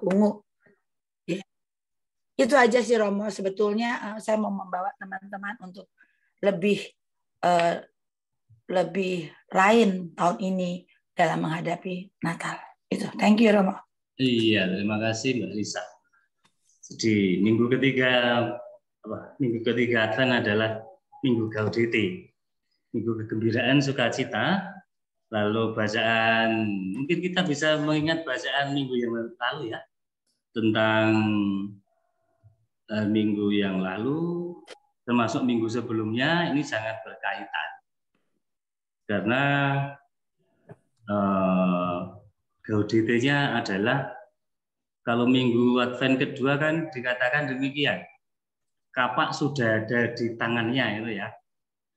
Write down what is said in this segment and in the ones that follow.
ungu. Ya. Itu aja sih Romo. Sebetulnya saya mau membawa teman-teman untuk lebih lain tahun ini dalam menghadapi Natal. Itu. Thank you Romo. Iya, terima kasih Mbak Lisa. Jadi minggu ketiga Advent adalah Minggu Gaudete, Minggu kegembiraan sukacita. Lalu bacaan, mungkin kita bisa mengingat bacaan minggu yang lalu ya, tentang minggu yang lalu, termasuk minggu sebelumnya, ini sangat berkaitan. Karena Gaudete-nya adalah, kalau minggu Advent kedua kan dikatakan demikian, kapak sudah ada di tangannya itu ya,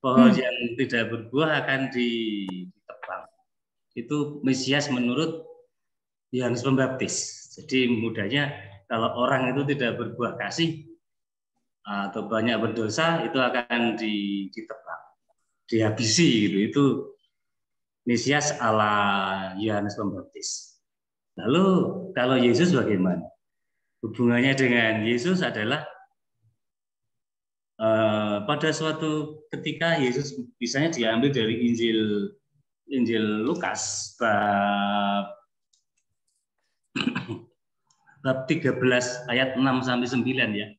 pohon yang tidak berbuah akan ditebang. Itu Mesias menurut Yohanes Pembaptis. Jadi mudahnya kalau orang itu tidak berbuah kasih atau banyak berdosa, itu akan ditebang, dihabisi gitu. Itu Mesias ala Yohanes Pembaptis. Lalu kalau Yesus bagaimana? Hubungannya dengan Yesus adalah pada suatu ketika Yesus, misalnya diambil dari Injil Lukas bab 13 ayat 6 sampai 9 ya.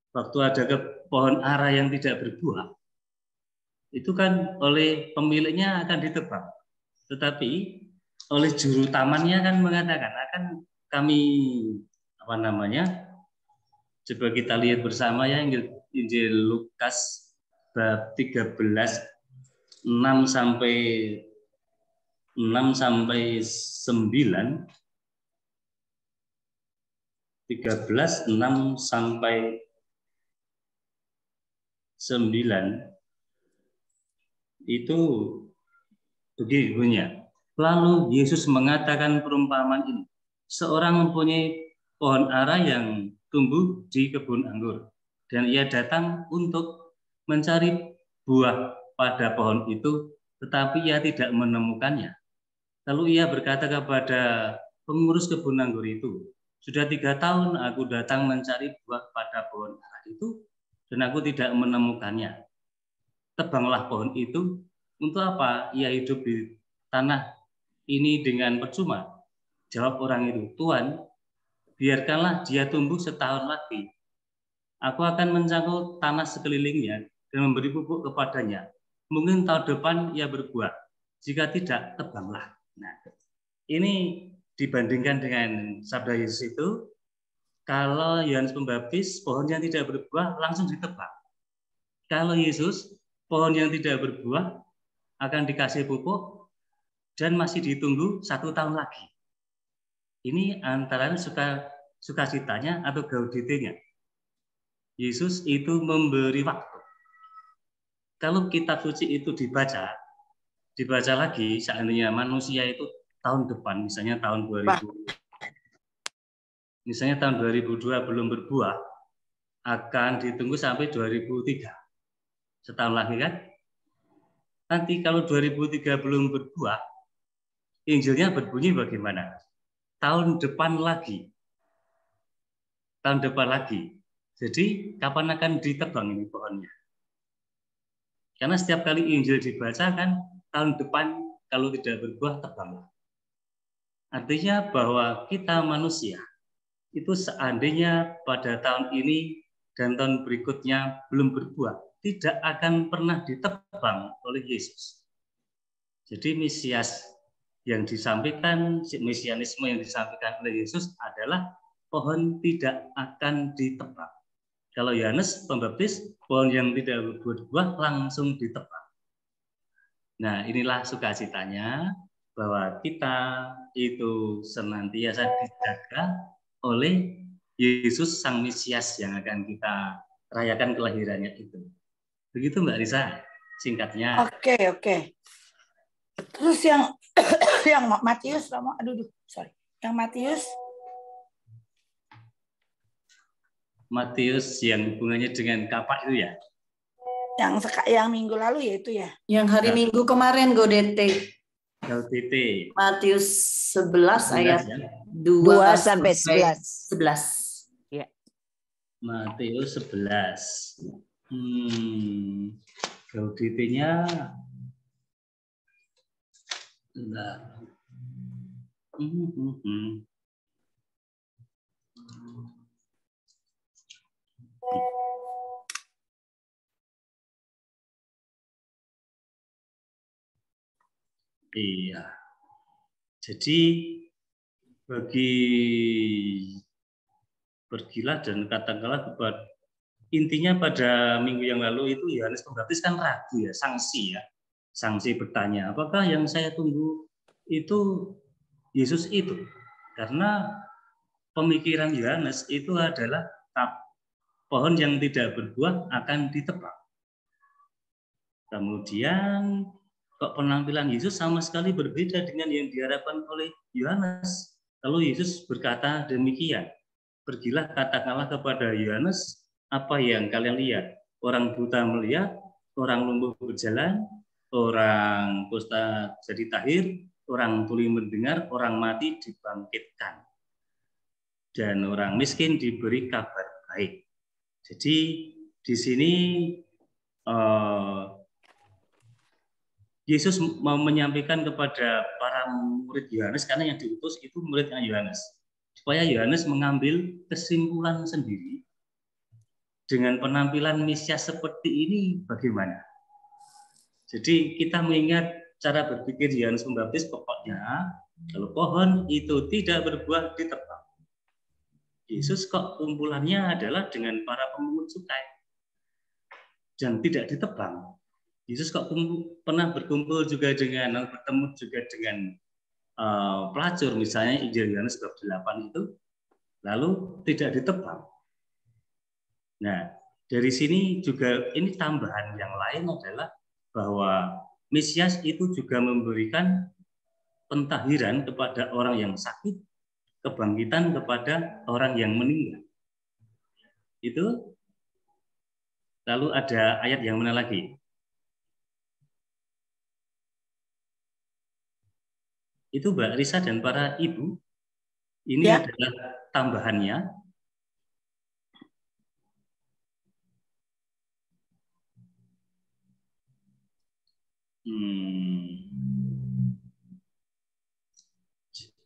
Waktu ada pohon ara yang tidak berbuah, itu kan oleh pemiliknya akan ditebang. Tetapi oleh juru tamannya kan mengatakan akan kami coba kita lihat bersama ya, Injil Lukas bab 13 6 sampai 9, 13 6 sampai 9 itu begini bunyinya. Lalu Yesus mengatakan perumpamaan ini. Seorang mempunyai pohon ara yang tumbuh di kebun anggur, dan ia datang untuk mencari buah pada pohon itu, tetapi ia tidak menemukannya. Lalu ia berkata kepada pengurus kebun anggur itu, sudah 3 tahun aku datang mencari buah pada pohon ara itu, dan aku tidak menemukannya. Tebanglah pohon itu. Untuk apa ia hidup di tanah ini dengan percuma? Jawab orang itu, Tuhan, biarkanlah dia tumbuh setahun lagi. Aku akan mencangkul tanah sekelilingnya dan memberi pupuk kepadanya. Mungkin tahun depan ia berbuah. Jika tidak, tebanglah. Nah, ini dibandingkan dengan sabda Yesus itu, kalau Yohanes Pembaptis pohon yang tidak berbuah langsung ditebang. Kalau Yesus pohon yang tidak berbuah akan dikasih pupuk dan masih ditunggu 1 tahun lagi. Ini antara sukacitanya atau gaudete-nya. Yesus itu memberi waktu. Kalau kitab suci itu dibaca lagi, seandainya manusia itu tahun depan, misalnya tahun 2002 belum berbuah, akan ditunggu sampai 2003. Setahun lagi kan? Nanti kalau 2003 belum berbuah, Injilnya berbunyi bagaimana? Tahun depan lagi. Jadi kapan akan ditebang ini pohonnya? Karena setiap kali Injil dibaca kan, tahun depan kalau tidak berbuah, tebanglah. Artinya bahwa kita manusia, itu seandainya pada tahun ini dan tahun berikutnya belum berbuah, tidak akan pernah ditebang oleh Yesus. Jadi mesianisme yang disampaikan oleh Yesus adalah pohon tidak akan ditebang. Kalau Yohanes Pembaptis, pohon yang tidak berbuah langsung ditebang. Nah, inilah sukacitanya bahwa kita itu senantiasa dijaga oleh Yesus Sang Mesias yang akan kita rayakan kelahirannya itu. Begitu Mbak Risa, singkatnya. Oke. Terus yang Matius, yang Matius yang hubungannya dengan kapak itu ya? Yang minggu lalu ya itu ya? Yang hari Minggu kemarin Gaudete. LTT. Matius 11 ayat ya? 2 sampai 11. Ya. Matius 11. LTT-nya enggak. Iya. Jadi pergilah dan katakanlah kepada, intinya pada minggu yang lalu itu Yohanes Pembaptis kan ragu ya, sanksi bertanya, apakah yang saya tunggu itu Yesus itu? Karena pemikiran Yohanes itu adalah pohon yang tidak berbuah akan ditebang. Kemudian kok penampilan Yesus sama sekali berbeda dengan yang diharapkan oleh Yohanes. Lalu Yesus berkata demikian, pergilah katakanlah kepada Yohanes apa yang kalian lihat. Orang buta melihat, orang lumpuh berjalan, orang kusta jadi tahir, orang tuli mendengar, orang mati dibangkitkan, dan orang miskin diberi kabar baik. Jadi di sini Yesus mau menyampaikan kepada para murid Yohanes, karena yang diutus itu muridnya Yohanes, supaya Yohanes mengambil kesimpulan sendiri dengan penampilan Mesias seperti ini bagaimana. Jadi kita mengingat cara berpikir Yohanes Pembaptis, pokoknya kalau pohon itu tidak berbuah ditebang. Yesus kok kumpulannya adalah dengan para pemungut cukai dan tidak ditebang. Yesus kok pernah berkumpul juga dengan, bertemu juga dengan pelacur, misalnya Injil Yohanes bab 8 itu, lalu tidak ditebang. Nah, dari sini juga ini tambahan yang lain adalah bahwa Mesias itu juga memberikan pentahiran kepada orang yang sakit, kebangkitan kepada orang yang meninggal. Itu. Lalu ada ayat yang mana lagi? Itu Mbak Risa dan para ibu, ini Ya. adalah tambahannya.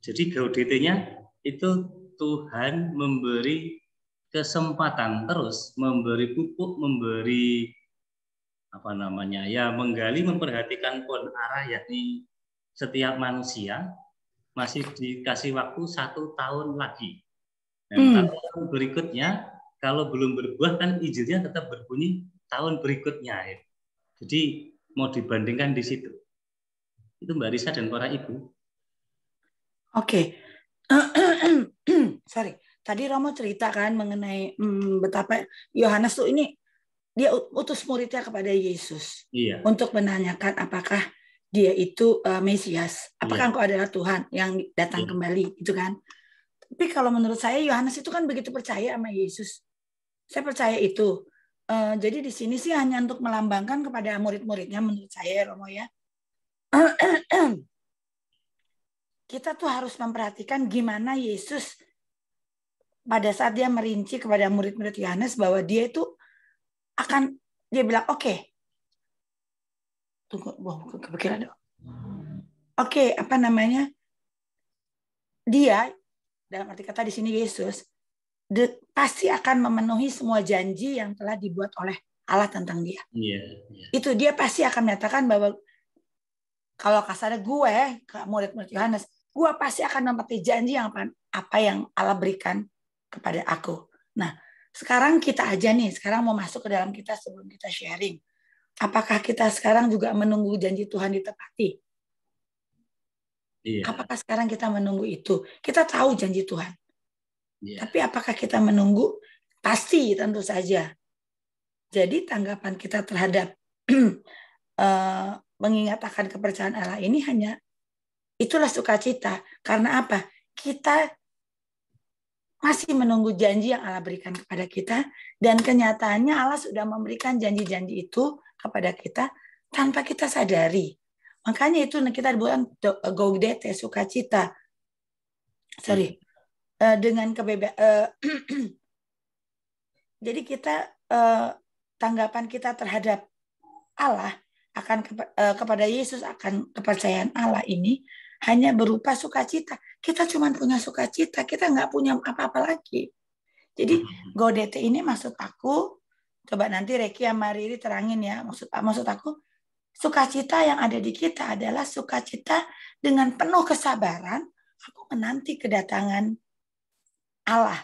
Jadi GODT-nya itu Tuhan memberi kesempatan terus, memberi pupuk, memberi menggali, memperhatikan pohon ara, yakni setiap manusia masih dikasih waktu 1 tahun lagi. Dan tahun berikutnya kalau belum berbuah kan Injilnya tetap berbunyi tahun berikutnya. Ya. Jadi mau dibandingkan di situ. Itu Mbak Risa dan para ibu. Oke. Sorry. Tadi Romo ceritakan mengenai betapa Yohanes tuh ini dia utus muridnya kepada Yesus. Iya. Untuk menanyakan apakah dia itu Mesias, apakah engkau adalah Tuhan yang datang kembali, itu kan. Tapi kalau menurut saya Yohanes itu kan begitu percaya sama Yesus. Saya percaya itu. Jadi di sini sih hanya untuk melambangkan kepada murid-muridnya, menurut saya Romo ya. Kita tuh harus memperhatikan gimana Yesus pada saat dia merinci kepada murid-murid Yohanes bahwa dia itu akan, dia bilang oke. Tunggu, kepikiran. Oke, dia, dalam arti kata di sini Yesus, pasti akan memenuhi semua janji yang telah dibuat oleh Allah tentang dia. Itu dia pasti akan menyatakan bahwa kalau kasarnya gue, ke murid-murid Yohanes, gue pasti akan menepati janji yang apa yang Allah berikan kepada aku. Nah, sekarang kita aja nih, sekarang mau masuk ke dalam kita sebelum kita sharing. Apakah kita sekarang juga menunggu janji Tuhan ditepati? Iya. Apakah sekarang kita menunggu itu? Kita tahu janji Tuhan. Iya. Tapi apakah kita menunggu? Pasti, tentu saja. Jadi tanggapan kita terhadap mengingat akan kepercayaan Allah ini hanya itulah sukacita. Karena apa? Kita masih menunggu janji yang Allah berikan kepada kita, dan kenyataannya Allah sudah memberikan janji-janji itu kepada kita tanpa kita sadari. Makanya itu kita bilang gaudete, sukacita. Sorry. Dengan jadi kita tanggapan kita terhadap Allah akan kepada Yesus, akan kepercayaan Allah ini hanya berupa sukacita. Kita cuma punya sukacita, kita nggak punya apa-apa lagi. Jadi gaudete ini maksud aku, coba nanti Reki sama Riri terangin ya, maksud aku sukacita yang ada di kita adalah sukacita dengan penuh kesabaran. Aku menanti kedatangan Allah.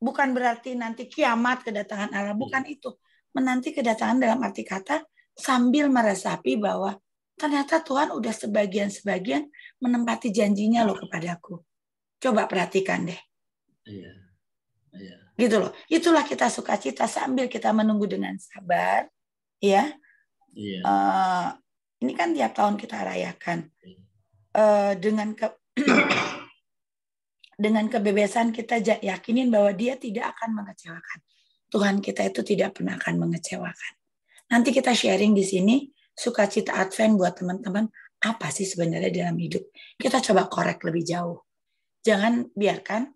Bukan berarti nanti kiamat kedatangan Allah, bukan itu. Menanti kedatangan dalam arti kata sambil meresapi bahwa ternyata Tuhan udah sebagian-sebagian menempati janjinya loh kepadaku. Coba perhatikan deh. Iya. Gitu loh. Itulah kita sukacita sambil kita menunggu dengan sabar, ya. Iya. Ini kan tiap tahun kita rayakan. Dengan kebebasan kita yakinin bahwa Dia tidak akan mengecewakan. Tuhan kita itu tidak pernah akan mengecewakan. Nanti kita sharing di sini sukacita Advent buat teman-teman, apa sih sebenarnya dalam hidup. Kita coba korek lebih jauh. Jangan biarkan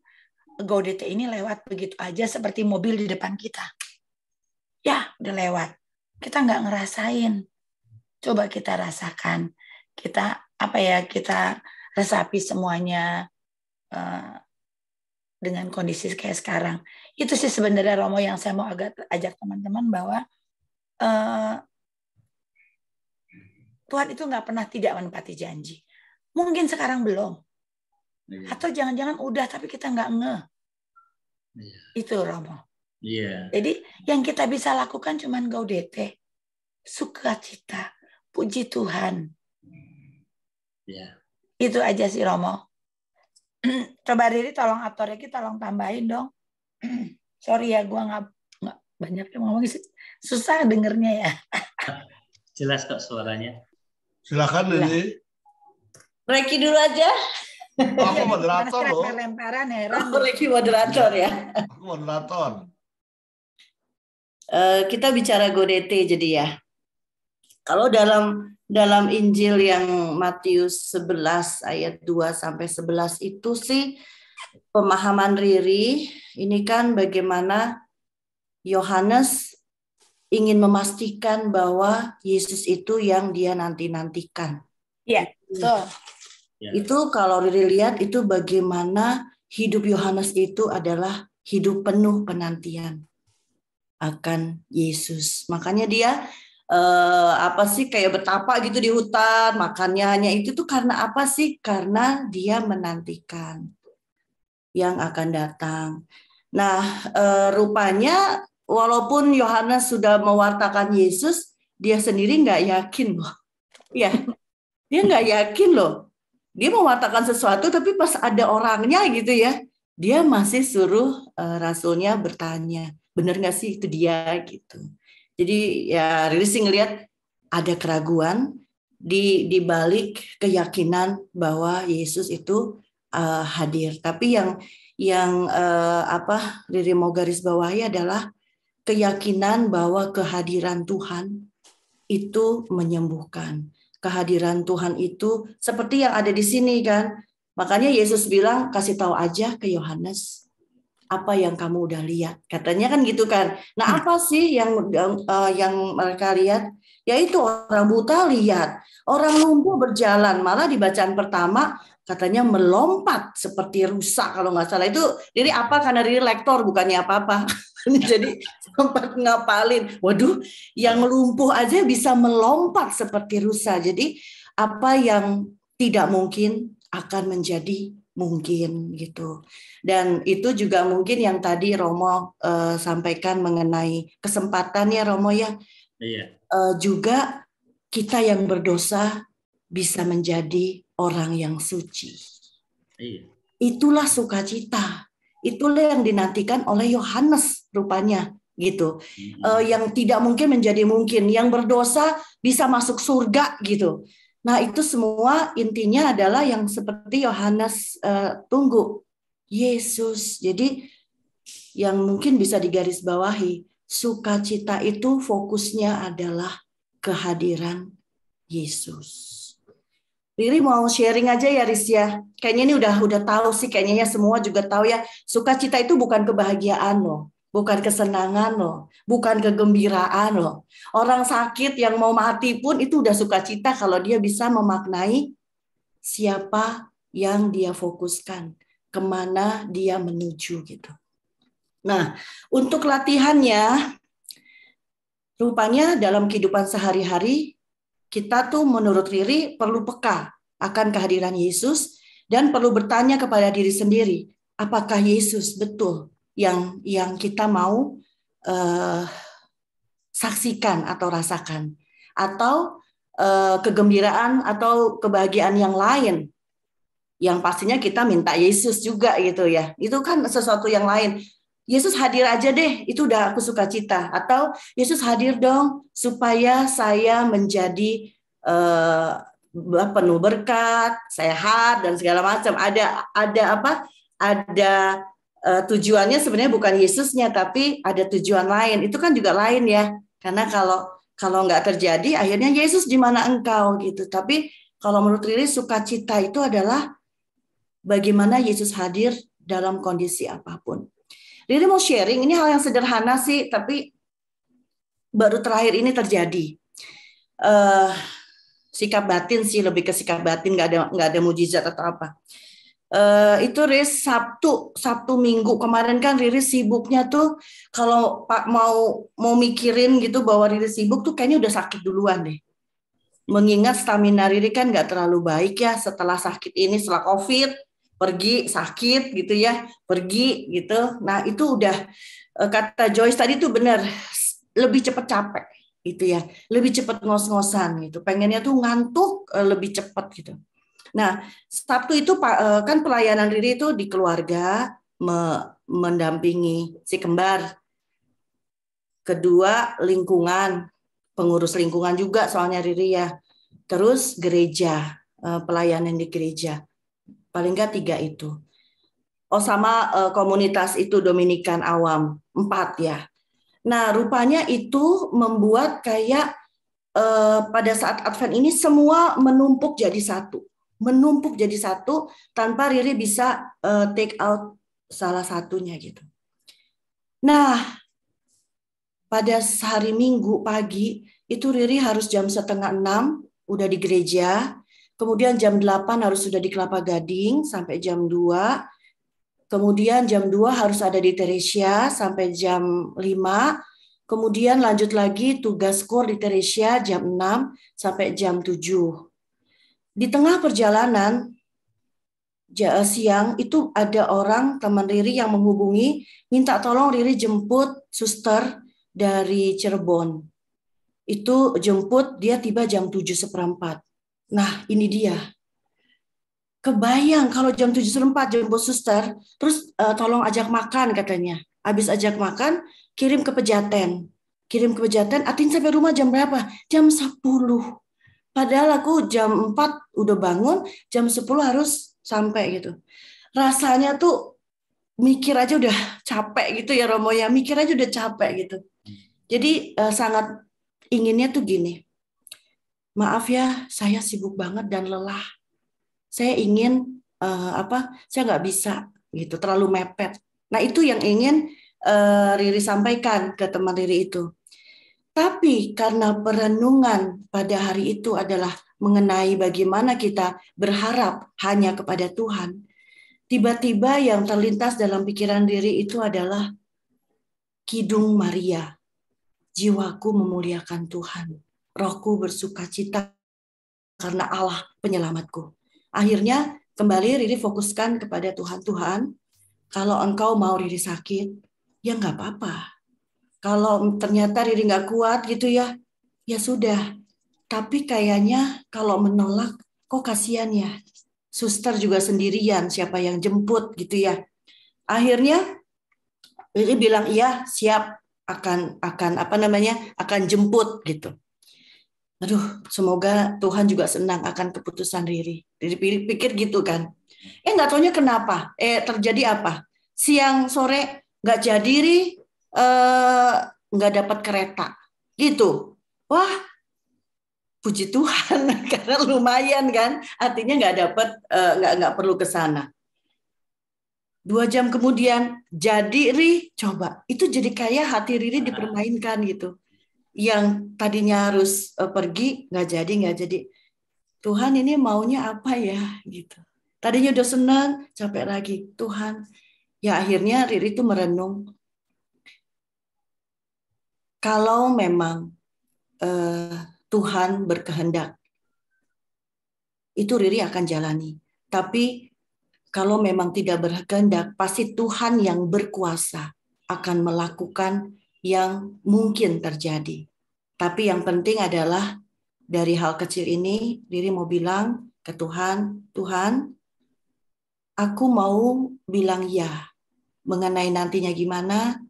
gaudete ini lewat begitu aja seperti mobil di depan kita. Ya, udah lewat. Kita nggak ngerasain. Coba kita rasakan. Kita resapi semuanya dengan kondisi kayak sekarang. Itu sih sebenarnya Romo yang saya mau ajak teman-teman bahwa Tuhan itu nggak pernah tidak menepati janji. Mungkin sekarang belum. Atau jangan-jangan udah tapi kita nggak ngeh. Itu Romo. Jadi yang kita bisa lakukan cuman gaudete, sukacita, puji Tuhan. Itu aja sih Romo. Coba Riri tolong aturnya, kita tolong tambahin dong. Sorry ya, gue nggak banyak yang ngomong, susah dengernya ya. Jelas kok suaranya. Silakan Riri. Reki dulu aja. Aku moderator loh. Lemparan heran. Reki moderator ya. Aku moderator. Kita bicara gaudete jadi ya. Kalau dalam Injil yang Matius 11 ayat 2 sampai 11 itu sih pemahaman Riri ini kan bagaimana Yohanes ingin memastikan bahwa Yesus itu yang dia nanti-nantikan. Iya, betul. Itu kalau Riri lihat itu bagaimana hidup Yohanes itu adalah hidup penuh penantian akan Yesus. Makanya dia kayak betapa gitu di hutan, makannya hanya itu tuh karena apa sih? Karena dia menantikan yang akan datang. Nah, rupanya walaupun Yohanes sudah mewartakan Yesus, dia sendiri nggak yakin loh. Ya, dia nggak yakin loh. Dia mewartakan sesuatu, tapi pas ada orangnya gitu ya, dia masih suruh rasulnya bertanya, benar nggak sih itu dia gitu. Jadi ya Riri sih ngelihat ada keraguan di balik keyakinan bahwa Yesus itu hadir. Tapi yang Riri mau garis bawahi adalah keyakinan bahwa kehadiran Tuhan itu menyembuhkan. Kehadiran Tuhan itu seperti yang ada di sini kan. Makanya Yesus bilang kasih tahu aja ke Yohanes apa yang kamu udah lihat, katanya kan gitu kan. Nah apa sih yang mereka lihat? Yaitu orang buta lihat, orang lumpuh berjalan. Malah di bacaan pertama katanya melompat seperti rusa kalau nggak salah. Itu Riri apa karena Riri lektor bukannya apa-apa. Jadi sempat ngapalin. Waduh, yang lumpuh aja bisa melompat seperti rusa. Jadi apa yang tidak mungkin akan menjadi mungkin gitu. Dan itu juga mungkin yang tadi Romo sampaikan mengenai kesempatan ya Romo ya. Iya. Juga kita yang berdosa bisa menjadi orang yang suci. Iya. Itulah sukacita. Itulah yang dinantikan oleh Yohanes rupanya gitu. Yang tidak mungkin menjadi mungkin, yang berdosa bisa masuk surga gitu. Nah itu semua intinya adalah yang seperti Yohanes tunggu, Yesus. Jadi yang mungkin bisa digarisbawahi, sukacita itu fokusnya adalah kehadiran Yesus. Riri mau sharing aja ya, Riz ya. Kayaknya ini udah tahu sih, kayaknya ya semua juga tahu ya. Sukacita itu bukan kebahagiaan loh, bukan kesenangan loh, bukan kegembiraan loh. Orang sakit yang mau mati pun itu udah sukacita kalau dia bisa memaknai siapa yang dia fokuskan, kemana dia menuju gitu. Nah, untuk latihannya, rupanya dalam kehidupan sehari-hari, kita tuh menurut Riri perlu peka akan kehadiran Yesus dan perlu bertanya kepada diri sendiri, apakah Yesus betul yang kita mau saksikan atau rasakan, atau kegembiraan atau kebahagiaan yang lain yang pastinya kita minta Yesus juga gitu ya. Itu kan sesuatu yang lain. Yesus hadir aja deh, itu udah aku sukacita. Atau Yesus hadir dong supaya saya menjadi penuh berkat, sehat dan segala macam. Ada apa? Ada tujuannya sebenarnya bukan Yesusnya, tapi ada tujuan lain. Itu kan juga lain ya. Karena kalau nggak terjadi, akhirnya Yesus di mana engkau gitu. Tapi kalau menurut Riri, sukacita itu adalah bagaimana Yesus hadir dalam kondisi apapun. Riri mau sharing, ini hal yang sederhana sih, tapi baru terakhir ini terjadi. Sikap batin sih, lebih ke sikap batin, nggak ada mujizat atau apa. Itu Riz, Sabtu Minggu kemarin kan Riri sibuknya tuh, kalau Pak mau mikirin gitu bahwa Riri sibuk tuh kayaknya udah sakit duluan deh. Mengingat stamina Riri kan nggak terlalu baik ya setelah sakit ini, setelah COVID. Pergi sakit gitu ya, pergi gitu. Nah itu udah kata Joyce tadi tuh benar, lebih cepat capek gitu ya, lebih cepat ngos-ngosan gitu. Pengennya tuh ngantuk lebih cepat gitu. Nah Sabtu itu kan pelayanan Riri itu di keluarga, mendampingi si kembar. Kedua lingkungan, pengurus lingkungan juga soalnya Riri ya. Terus gereja, pelayanan di gereja. Paling nggak 3 itu. Oh sama komunitas itu Dominikan Awam 4 ya. Nah rupanya itu membuat kayak pada saat Advent ini semua menumpuk jadi satu tanpa Riri bisa take out salah satunya gitu. Nah pada hari Minggu pagi itu Riri harus jam 5:30 udah di gereja. Kemudian jam 8 harus sudah di Kelapa Gading sampai jam 2. Kemudian jam 2 harus ada di Teresia sampai jam 5. Kemudian lanjut lagi tugas kor di Teresia jam 6 sampai jam 7. Di tengah perjalanan siang itu ada orang teman Riri yang menghubungi, minta tolong Riri jemput suster dari Cirebon. Itu jemput, dia tiba jam 7:15. Nah, ini dia. Kebayang kalau jam 7:04 jemput suster, terus tolong ajak makan katanya. Habis ajak makan, kirim ke Pejaten. Atin sampai rumah jam berapa? Jam 10. Padahal aku jam 4 udah bangun, jam 10 harus sampai gitu. Rasanya tuh mikir aja udah capek gitu ya Romo ya, mikir aja udah capek gitu. Jadi sangat inginnya tuh gini. Maaf ya, saya sibuk banget dan lelah. Saya ingin saya nggak bisa gitu, terlalu mepet. Nah itu yang ingin Riri sampaikan ke teman Riri itu. Tapi karena perenungan pada hari itu adalah mengenai bagaimana kita berharap hanya kepada Tuhan, tiba-tiba yang terlintas dalam pikiran Riri itu adalah Kidung Maria. Jiwaku memuliakan Tuhan. Rohku bersukacita karena Allah penyelamatku. Akhirnya kembali Riri fokuskan kepada Tuhan. Tuhan, kalau engkau mau Riri sakit, ya nggak apa-apa. Kalau ternyata Riri nggak kuat gitu ya, ya sudah. Tapi kayaknya kalau menolak, kok kasihan ya. Suster juga sendirian, siapa yang jemput gitu ya. Akhirnya Riri bilang iya, siap akan jemput gitu. Aduh, semoga Tuhan juga senang akan keputusan Riri. Riri pikir gitu kan. Nggak taunya kenapa? Terjadi apa? Siang sore nggak jadi Riri, nggak dapat kereta. Gitu. Wah, puji Tuhan karena lumayan kan, artinya nggak perlu ke sana. 2 jam kemudian jadi Ri, coba itu jadi kayak hati Riri dipermainkan gitu. Yang tadinya harus pergi nggak jadi. Tuhan ini maunya apa ya gitu. Tadinya udah senang, capek lagi. Tuhan, ya akhirnya Riri itu merenung. Kalau memang Tuhan berkehendak, itu Riri akan jalani. Tapi kalau memang tidak berkehendak, pasti Tuhan yang berkuasa akan melakukan yang mungkin terjadi. Tapi yang penting adalah dari hal kecil ini, Riri mau bilang ke Tuhan, Tuhan, aku mau bilang ya. Mengenai nantinya gimana,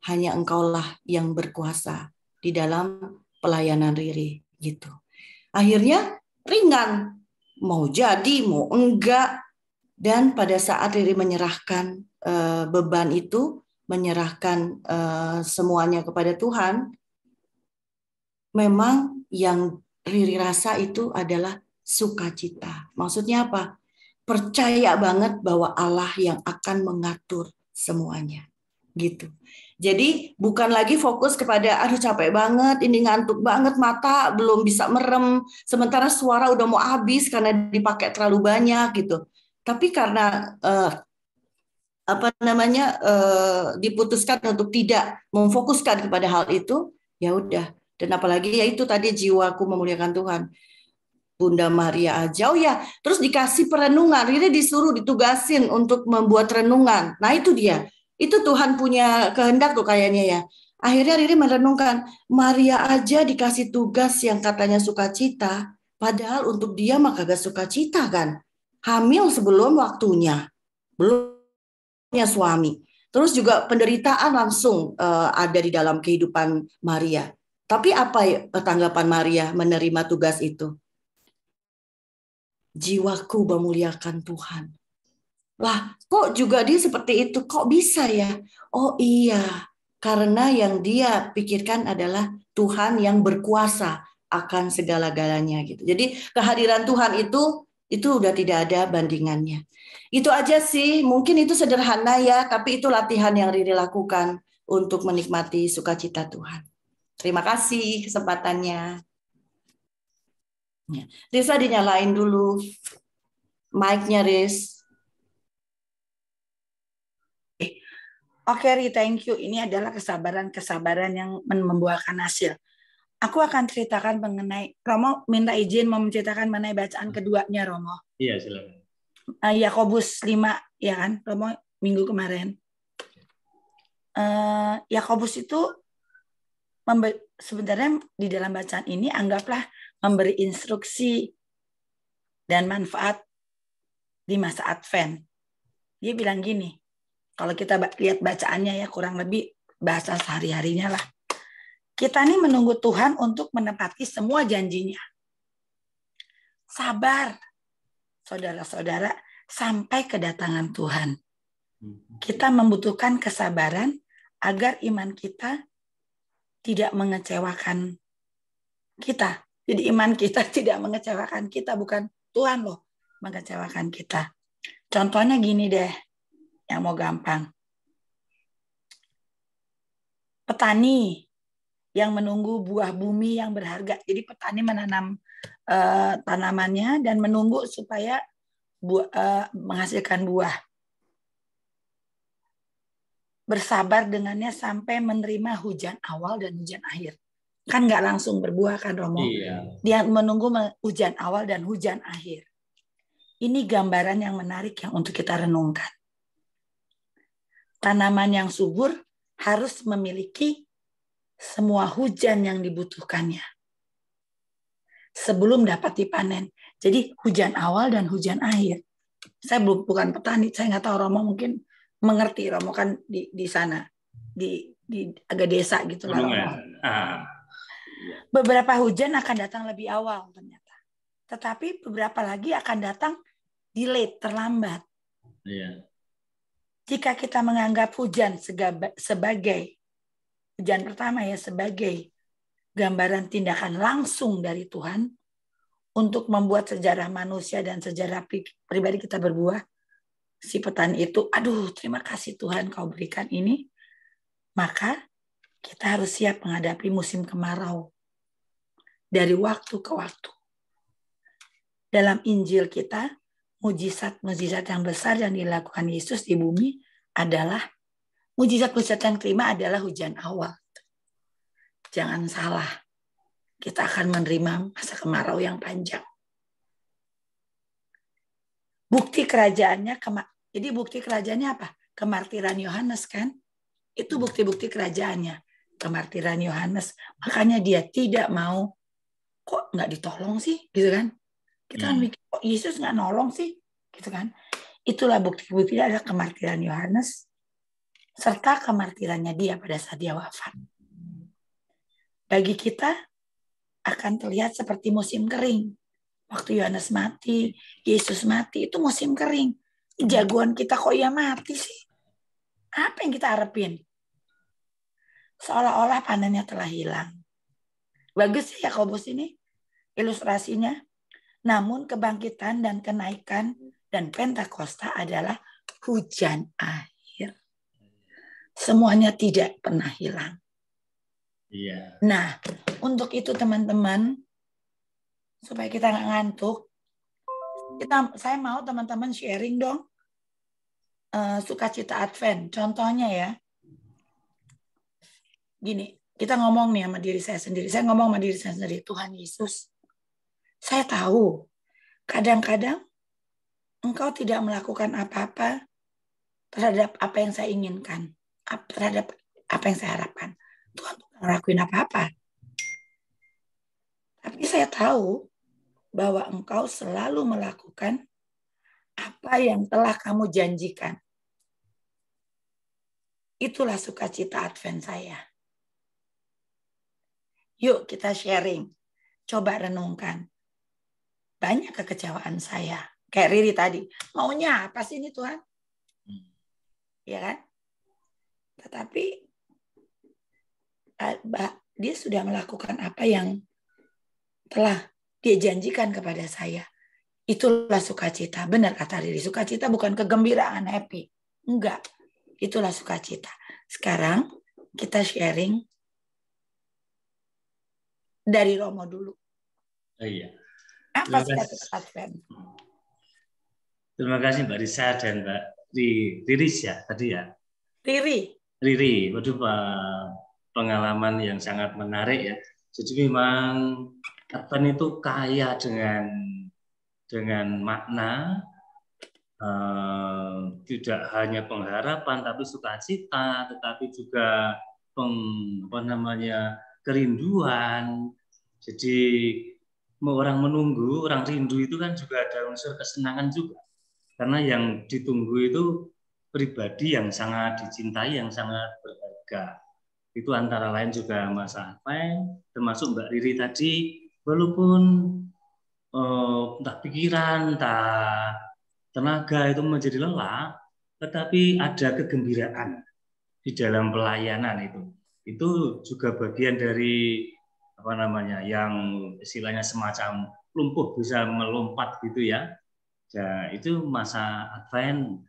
hanya Engkaulah yang berkuasa di dalam pelayanan Riri gitu. Akhirnya ringan, mau jadi mau enggak, dan pada saat Riri menyerahkan beban itu, menyerahkan semuanya kepada Tuhan, memang yang Riri rasa itu adalah sukacita. Maksudnya apa? Percaya banget bahwa Allah yang akan mengatur semuanya gitu. Jadi bukan lagi fokus kepada aduh capek banget, ini ngantuk banget, mata belum bisa merem, sementara suara udah mau habis karena dipakai terlalu banyak gitu. Tapi karena diputuskan untuk tidak memfokuskan kepada hal itu, ya udah. Dan apalagi ya itu tadi jiwaku memuliakan Tuhan. Bunda Maria aja, terus dikasih perenungan, Riri disuruh ditugasin untuk membuat renungan. Nah itu dia. Itu Tuhan punya kehendak tuh kayaknya ya. Akhirnya Riri merenungkan, Maria aja dikasih tugas yang katanya sukacita, padahal untuk dia mah kagak sukacita kan. Hamil sebelum waktunya, belum punya suami. Terus juga penderitaan langsung ada di dalam kehidupan Maria. Tapi apa tanggapan Maria menerima tugas itu? Jiwaku memuliakan Tuhan. Lah, kok juga dia seperti itu? Kok bisa ya? Oh iya, karena yang dia pikirkan adalah Tuhan yang berkuasa akan segala-galanya gitu. Jadi kehadiran Tuhan itu udah tidak ada bandingannya. Itu aja sih, mungkin itu sederhana ya, tapi itu latihan yang Riri lakukan untuk menikmati sukacita Tuhan. Terima kasih kesempatannya. Risa dinyalain dulu mic-nya, Riz. Oke, Ri, thank you. Ini adalah kesabaran yang membuahkan hasil. Aku akan ceritakan mengenai, Romo minta izin mau menceritakan mengenai bacaan keduanya, Romo. Iya, silakan. Yakobus 5, ya kan, Romo, minggu kemarin. Yakobus itu sebenarnya di dalam bacaan ini anggaplah memberi instruksi dan manfaat di masa Advent. Dia bilang gini, kalau kita lihat bacaannya ya kurang lebih bahasa sehari-harinya lah. Kita ini menunggu Tuhan untuk menepati semua janjinya. Sabar, saudara-saudara, sampai kedatangan Tuhan. Kita membutuhkan kesabaran agar iman kita tidak mengecewakan kita. Jadi iman kita tidak mengecewakan kita, bukan Tuhan loh mengecewakan kita. Contohnya gini deh, yang mau gampang. Petani yang menunggu buah bumi yang berharga. Jadi petani menanam tanamannya dan menunggu supaya menghasilkan buah. Bersabar dengannya sampai menerima hujan awal dan hujan akhir. Kan nggak langsung berbuah kan, Romo? Iya. Dia menunggu hujan awal dan hujan akhir. Ini gambaran yang menarik yang untuk kita renungkan. Tanaman yang subur harus memiliki semua hujan yang dibutuhkannya sebelum dapat dipanen. Jadi hujan awal dan hujan akhir. Saya bukan petani, saya nggak tahu, Romo mungkin mengerti, Romo kan di sana di agak desa gitu lah, Romo. Beberapa hujan akan datang lebih awal ternyata, tetapi beberapa lagi akan datang delayed, terlambat. Iya. Jika kita menganggap hujan sebagai hujan pertama ya sebagai gambaran tindakan langsung dari Tuhan untuk membuat sejarah manusia dan sejarah pribadi kita berbuah. Si petani itu, aduh terima kasih Tuhan kau berikan ini. Maka kita harus siap menghadapi musim kemarau. Dari waktu ke waktu. Dalam Injil kita, mujizat-mujizat yang besar yang dilakukan Yesus di bumi adalah, mujizat-mujizat yang terima adalah hujan awal. Jangan salah, kita akan menerima masa kemarau yang panjang. Bukti kerajaannya, jadi bukti kerajaannya apa? Kemartiran Yohanes kan? Itu bukti-bukti kerajaannya. Kemartiran Yohanes. Makanya dia tidak mau, kok nggak ditolong sih? Gitu kan? Kita kan mikir, kok Yesus nggak nolong sih? Gitu kan? Itulah bukti-bukti ada kemartiran Yohanes, serta kemartirannya dia pada saat dia wafat. Bagi kita akan terlihat seperti musim kering. Waktu Yohanes mati, Yesus mati, itu musim kering. Jagoan kita kok ya mati sih? Apa yang kita harapin? Seolah-olah panennya telah hilang. Bagus ya Yakobus ini ilustrasinya. Namun kebangkitan dan kenaikan dan Pentakosta adalah hujan akhir. Semuanya tidak pernah hilang. Iya. Nah, untuk itu teman-teman, supaya kita nggak ngantuk, saya mau teman-teman sharing dong sukacita Advent. Contohnya ya, gini, kita ngomong nih sama diri saya sendiri. Saya ngomong sama diri saya sendiri, Tuhan Yesus, saya tahu kadang-kadang Engkau tidak melakukan apa-apa terhadap apa yang saya inginkan, terhadap apa yang saya harapkan. Tuhan tuh nggak ngelakuin apa-apa. Tapi saya tahu bahwa Engkau selalu melakukan apa yang telah kamu janjikan. Itulah sukacita Advent saya. Yuk kita sharing. Coba renungkan. Banyak kekecewaan saya. Kayak Riri tadi. Maunya apa sih ini Tuhan? Ya kan? Tetapi dia sudah melakukan apa yang telah dia janjikan kepada saya. Itulah sukacita. Benar kata Riri. Sukacita bukan kegembiraan, happy. Enggak. Itulah sukacita. Sekarang kita sharing dari Romo dulu. Oh, iya. Apa sukacita Advent? Terima kasih Mbak Risa dan Mbak Riris ya tadi ya. Riri. Waduh, pengalaman yang sangat menarik ya. Jadi memang Advent itu kaya dengan makna, tidak hanya pengharapan tapi sukacita, tetapi juga kerinduan. Jadi orang menunggu, orang rindu itu kan juga ada unsur kesenangan juga, karena yang ditunggu itu pribadi yang sangat dicintai, yang sangat berharga. Itu antara lain juga Mas Advent, termasuk Mbak Riri tadi, walaupun entah pikiran, entah tenaga itu menjadi lelah, tetapi ada kegembiraan di dalam pelayanan itu. Itu juga bagian dari yang istilahnya semacam lumpuh bisa melompat gitu ya. Ya, itu masa Advent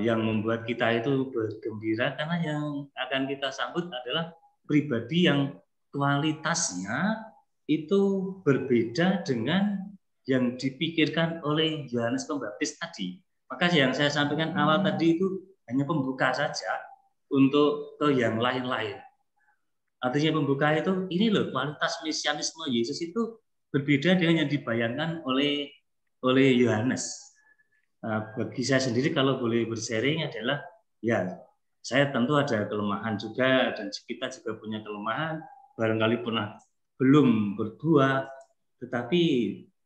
yang membuat kita itu bergembira, karena yang akan kita sambut adalah pribadi yang kualitasnya itu berbeda dengan yang dipikirkan oleh Yohanes Pembaptis tadi. Maka yang saya sampaikan awal tadi itu hanya pembuka saja untuk ke yang lain-lain. Artinya pembuka itu, ini loh kualitas mesianisme Yesus itu berbeda dengan yang dibayangkan oleh Yohanes. Bagi saya sendiri kalau boleh bersharing adalah, ya saya tentu ada kelemahan juga, dan kita juga punya kelemahan, barangkali pernah belum berbuah, tetapi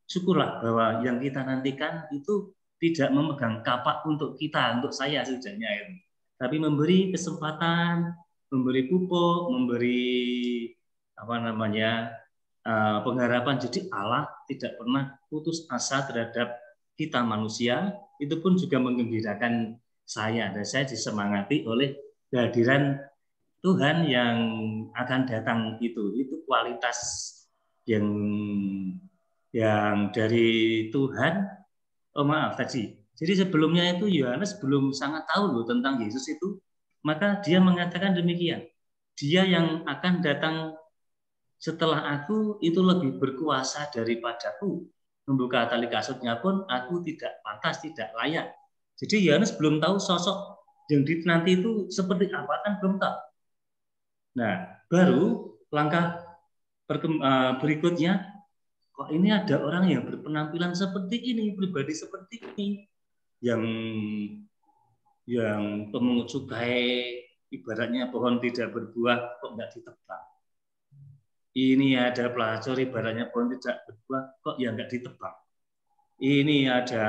syukurlah bahwa yang kita nantikan itu tidak memegang kapak untuk kita, untuk saya setidaknya itu, tapi memberi kesempatan, memberi pupuk, memberi pengharapan. Jadi Allah tidak pernah putus asa terhadap kita manusia. Itu pun juga menggembirakan saya, dan saya disemangati oleh kehadiran Tuhan yang akan datang itu kualitas yang dari Tuhan. Oh maaf tadi. Jadi sebelumnya itu Yohanes belum sangat tahu loh tentang Yesus itu, maka dia mengatakan demikian. Dia yang akan datang setelah aku itu lebih berkuasa daripadaku. Membuka tali kasutnya pun aku tidak pantas, tidak layak. Jadi Yohanes belum tahu sosok yang nanti itu seperti apa, kan belum tahu. Nah, baru langkah berikutnya, kok ini ada orang yang berpenampilan seperti ini, pribadi seperti ini, yang pemungut cukai, ibaratnya pohon tidak berbuah kok nggak ditebang. Ini ada pelacur, ibaratnya pohon tidak berbuah kok ya nggak ditebang. Ini ada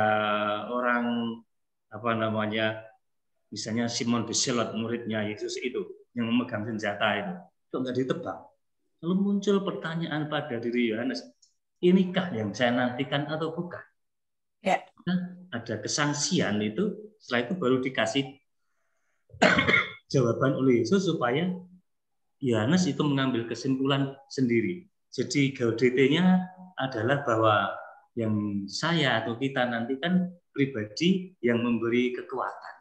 orang misalnya Simon Beselot, muridnya Yesus itu yang memegang senjata itu, kok nggak ditebang. Lalu muncul pertanyaan pada diri Yohanes, inikah yang saya nantikan atau bukan? Ya. Nah, ada kesangsian itu, setelah itu baru dikasih jawaban oleh Yesus supaya Yohanes itu mengambil kesimpulan sendiri. Jadi gaudete-nya adalah bahwa yang saya atau kita nantikan pribadi yang memberi kekuatan.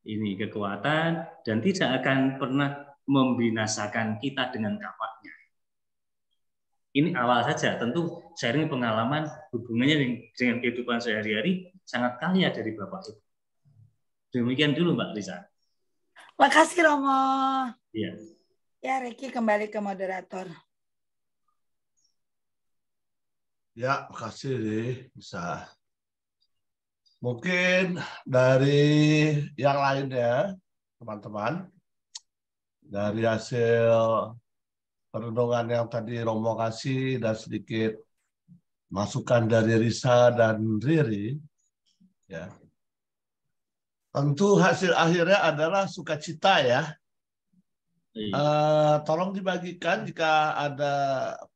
Ini kekuatan dan tidak akan pernah membinasakan kita dengan kapaknya. Ini awal saja, tentu sharing pengalaman hubungannya dengan kehidupan sehari-hari sangat kaya dari Bapak Ibu. Demikian dulu Mbak Lisa. Makasih Romo. Iya. Ya, Reki kembali ke moderator. Ya, makasih bisa. Mungkin dari yang lainnya, teman-teman, dari hasil perenungan yang tadi Romo kasih dan sedikit masukan dari Risa dan Riri, ya. Tentu hasil akhirnya adalah sukacita ya. Tolong dibagikan jika ada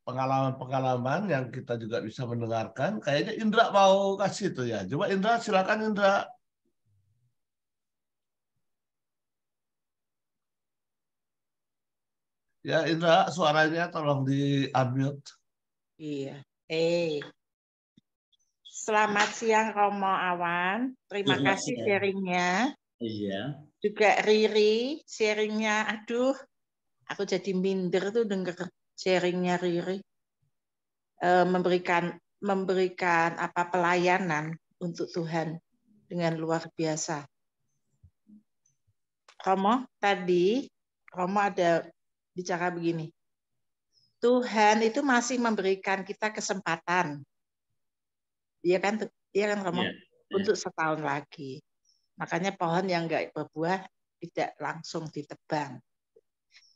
pengalaman-pengalaman yang kita juga bisa mendengarkan. Kayaknya Indra mau kasih itu ya. Coba Indra, silakan Indra. Ya Indra, suaranya tolong di-unmute. Iya. Selamat siang Romo Awan. Terima kasih sharingnya. Iya. Juga Riri sharingnya. Aduh, aku jadi minder tuh denger sharingnya Riri. Memberikan apa pelayanan untuk Tuhan dengan luar biasa. Romo tadi Romo ada bicara begini. Tuhan itu masih memberikan kita kesempatan. Iya kan Romo? Yeah. Untuk setahun lagi. Makanya pohon yang enggak berbuah tidak langsung ditebang.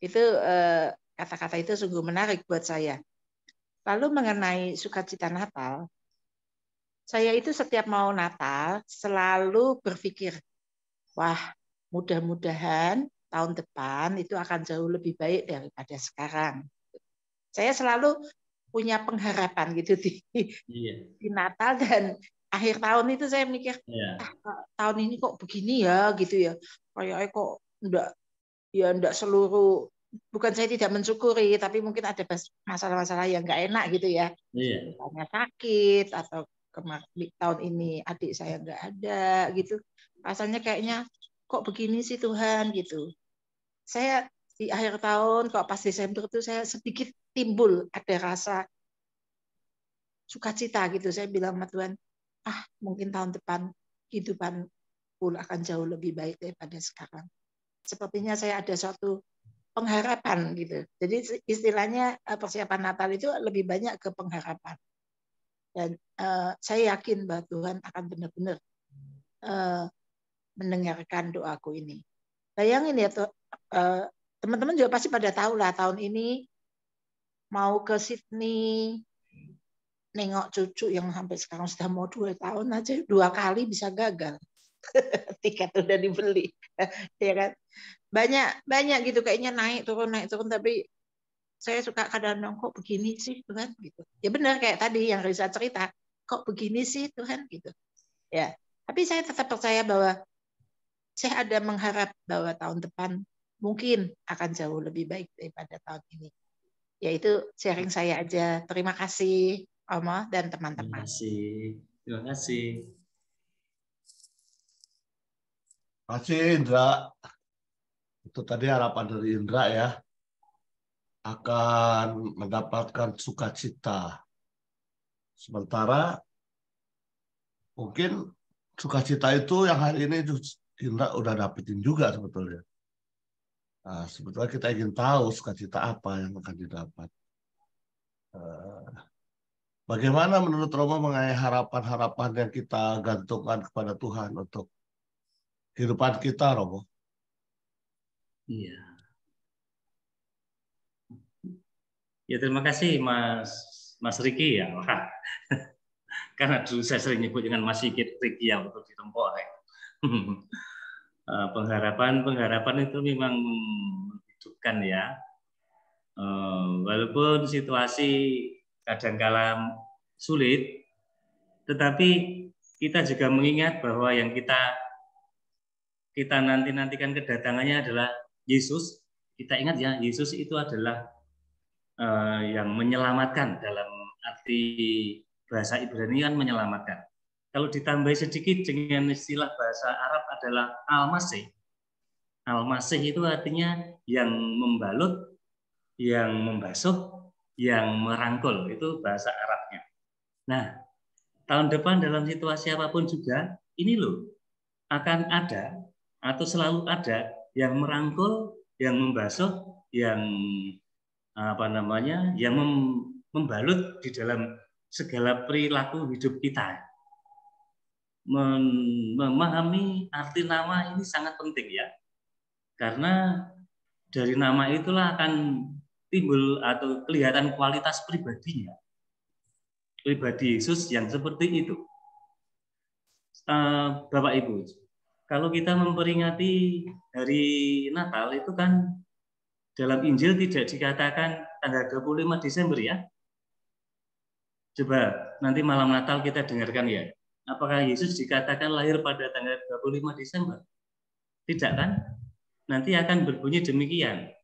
Itu kata-kata itu sungguh menarik buat saya. Lalu mengenai sukacita Natal, saya itu setiap mau Natal selalu berpikir, wah mudah-mudahan tahun depan itu akan jauh lebih baik daripada sekarang. Saya selalu punya pengharapan gitu di Natal dan akhir tahun itu saya mikir, tahun ini kok begini ya gitu ya. Kayaknya kok enggak seluruh, bukan saya tidak mensyukuri, tapi mungkin ada masalah-masalah yang enggak enak gitu ya. Misalnya sakit atau tahun ini adik saya enggak ada gitu. Rasanya kayaknya kok begini sih Tuhan gitu. Saya di akhir tahun kok pas Desember itu saya sedikit timbul ada rasa sukacita gitu. Saya bilang sama Tuhan, mungkin tahun depan kehidupanku akan jauh lebih baik daripada sekarang. Sepertinya saya ada suatu pengharapan gitu. Jadi istilahnya persiapan Natal itu lebih banyak ke pengharapan. Dan saya yakin bahwa Tuhan akan benar-benar mendengarkan doaku ini. Bayangin ya, teman-teman juga pasti pada tahu lah tahun ini mau ke Sydney, nengok cucu yang sampai sekarang sudah mau 2 tahun aja 2 kali bisa gagal. Tiket udah dibeli. Ya kan? Banyak gitu kayaknya naik turun tapi saya suka kadang-kadang kok begini sih Tuhan gitu. Ya benar kayak tadi yang Risa cerita, kok begini sih Tuhan gitu. Ya, tapi saya tetap percaya bahwa saya ada mengharap bahwa tahun depan mungkin akan jauh lebih baik daripada tahun ini. Yaitu sharing saya aja. Terima kasih Romo dan teman-teman. Terima kasih. Terima kasih Indra. Itu tadi harapan dari Indra ya. Akan mendapatkan sukacita. Sementara mungkin sukacita itu yang hari ini Indra udah dapetin juga sebetulnya. Nah, sebetulnya kita ingin tahu sukacita apa yang akan didapat. Bagaimana menurut Romo mengenai harapan-harapan yang kita gantungkan kepada Tuhan untuk kehidupan kita, Romo? Iya. Ya, terima kasih Mas Riki ya. Wah. Karena dulu saya sering nyebut dengan Mas Riki ya untuk ditempuh. Pengharapan itu memang menghidupkan ya. Walaupun situasi kadangkala sulit, tetapi kita juga mengingat bahwa yang kita nantikan kedatangannya adalah Yesus. Kita ingat ya, Yesus itu adalah yang menyelamatkan, dalam arti bahasa Ibrani kan menyelamatkan. Kalau ditambah sedikit dengan istilah bahasa Arab adalah Al-Masih. Al-Masih itu artinya yang membalut, yang membasuh, yang merangkul. Itu bahasa Arabnya. Nah, tahun depan dalam situasi apapun juga, ini loh, akan ada atau selalu ada yang merangkul, yang membasuh, yang yang membalut di dalam segala perilaku hidup kita. Memahami arti nama ini sangat penting ya, karena dari nama itulah akan timbul atau kelihatan kualitas pribadinya, pribadi Yesus yang seperti itu. Bapak Ibu, kalau kita memperingati hari Natal itu kan dalam Injil tidak dikatakan tanggal 25 Desember ya. Coba nanti malam Natal kita dengarkan ya. Apakah Yesus dikatakan lahir pada tanggal 25 Desember? Tidak kan? Nanti akan berbunyi demikian.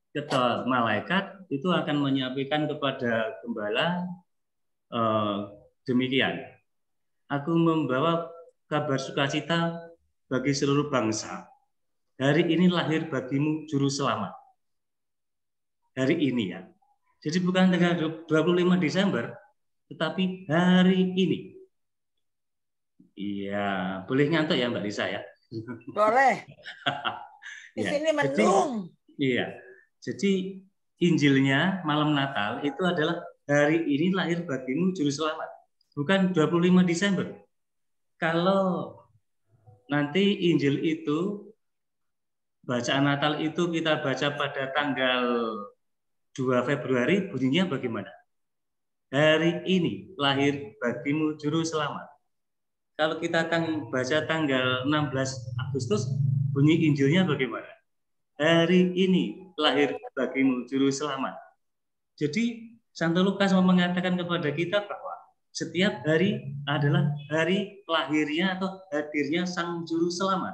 Ketua malaikat itu akan menyampaikan kepada gembala demikian. Aku membawa kabar sukacita bagi seluruh bangsa. Hari ini lahir bagimu juru selamat. Hari ini ya. Jadi bukan tanggal 25 Desember, tetapi hari ini. Iya, boleh ngantuk ya Mbak Lisa ya? Boleh. Di sini mendung. Iya. Jadi Injilnya malam Natal itu adalah hari ini lahir bagimu juru selamat. Bukan 25 Desember. Kalau nanti Injil itu, bacaan Natal itu kita baca pada tanggal 2 Februari, bunyinya bagaimana? Hari ini lahir bagimu juru selamat. Kalau kita akan baca tanggal 16 Agustus, bunyi Injilnya bagaimana? Hari ini lahir bagimu juru selamat. Jadi Santo Lukas mau mengatakan kepada kita bahwa setiap hari adalah hari lahirnya atau hadirnya sang juru selamat.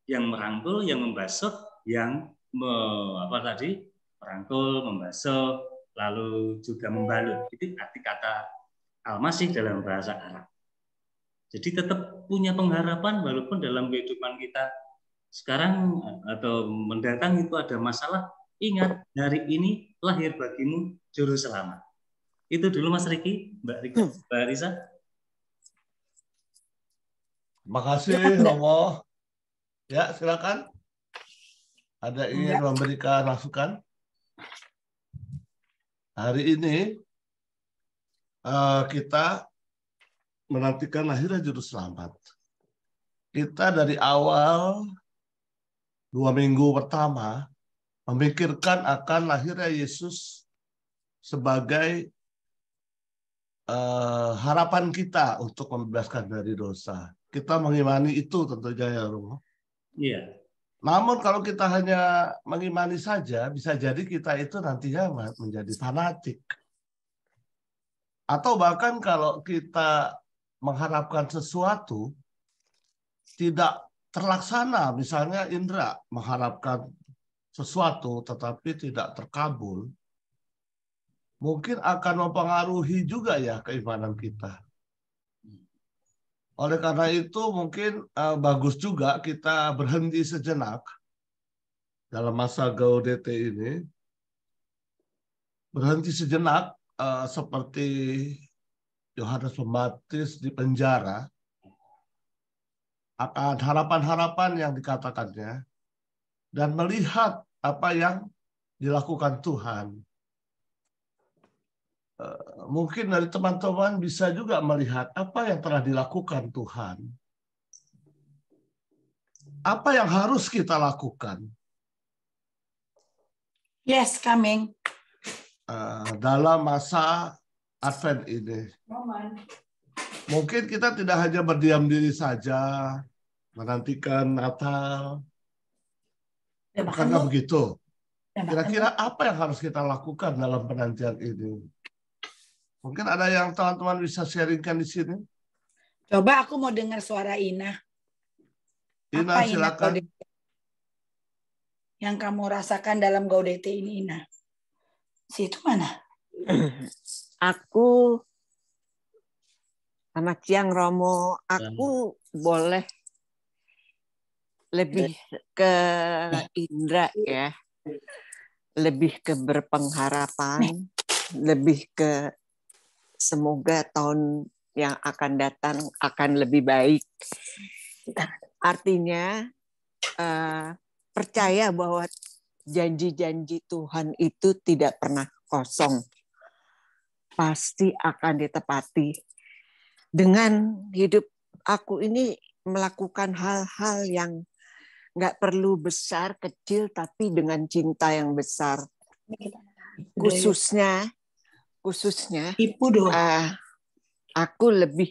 Yang merangkul, yang membasuh, yang merangkul, membasuh, lalu juga membalut. Itu arti kata Al-Masih dalam bahasa Arab. Jadi tetap punya pengharapan walaupun dalam kehidupan kita sekarang atau mendatang itu ada masalah. Ingat, hari ini lahir bagimu juru selamat. Itu dulu Mas Riki, Mbak Risa. Terima kasih Romo. Ya, silakan. Ada ingin memberikan masukan? Hari ini kita menantikan lahirnya juru selamat. Kita dari awal 2 minggu pertama memikirkan akan lahirnya Yesus sebagai harapan kita untuk membebaskan dari dosa. Kita mengimani itu tentunya ya Romo. Iya. Namun kalau kita hanya mengimani saja, bisa jadi kita itu nantinya menjadi fanatik. Atau bahkan kalau kita mengharapkan sesuatu, tidak terlaksana, misalnya Indra mengharapkan sesuatu tetapi tidak terkabul, mungkin akan mempengaruhi juga ya keimanan kita. Oleh karena itu mungkin bagus juga kita berhenti sejenak dalam masa Gaudete ini. Berhenti sejenak seperti Yohanes Pembaptis di penjara akan harapan-harapan yang dikatakannya dan melihat apa yang dilakukan Tuhan. Mungkin dari teman-teman bisa juga melihat apa yang telah dilakukan Tuhan. Apa yang harus kita lakukan? Yes, coming. Dalam masa Advent ini. Mungkin kita tidak hanya berdiam diri saja, menantikan Natal. Bukankah begitu? Kira-kira apa yang harus kita lakukan dalam penantian ini? Mungkin ada yang teman-teman bisa sharingkan di sini. Coba aku mau dengar suara Ina. Ina, apa silakan. Ina yang kamu rasakan dalam Gaudete ini, Ina? Situ mana? Aku, selamat siang Romo. Aku boleh lebih ke Indra ya. Lebih ke berpengharapan, lebih ke semoga tahun yang akan datang akan lebih baik. Artinya percaya bahwa janji-janji Tuhan itu tidak pernah kosong. Pasti akan ditepati. Dengan hidup aku ini melakukan hal-hal yang nggak perlu besar, kecil, tapi dengan cinta yang besar. Khususnya aku lebih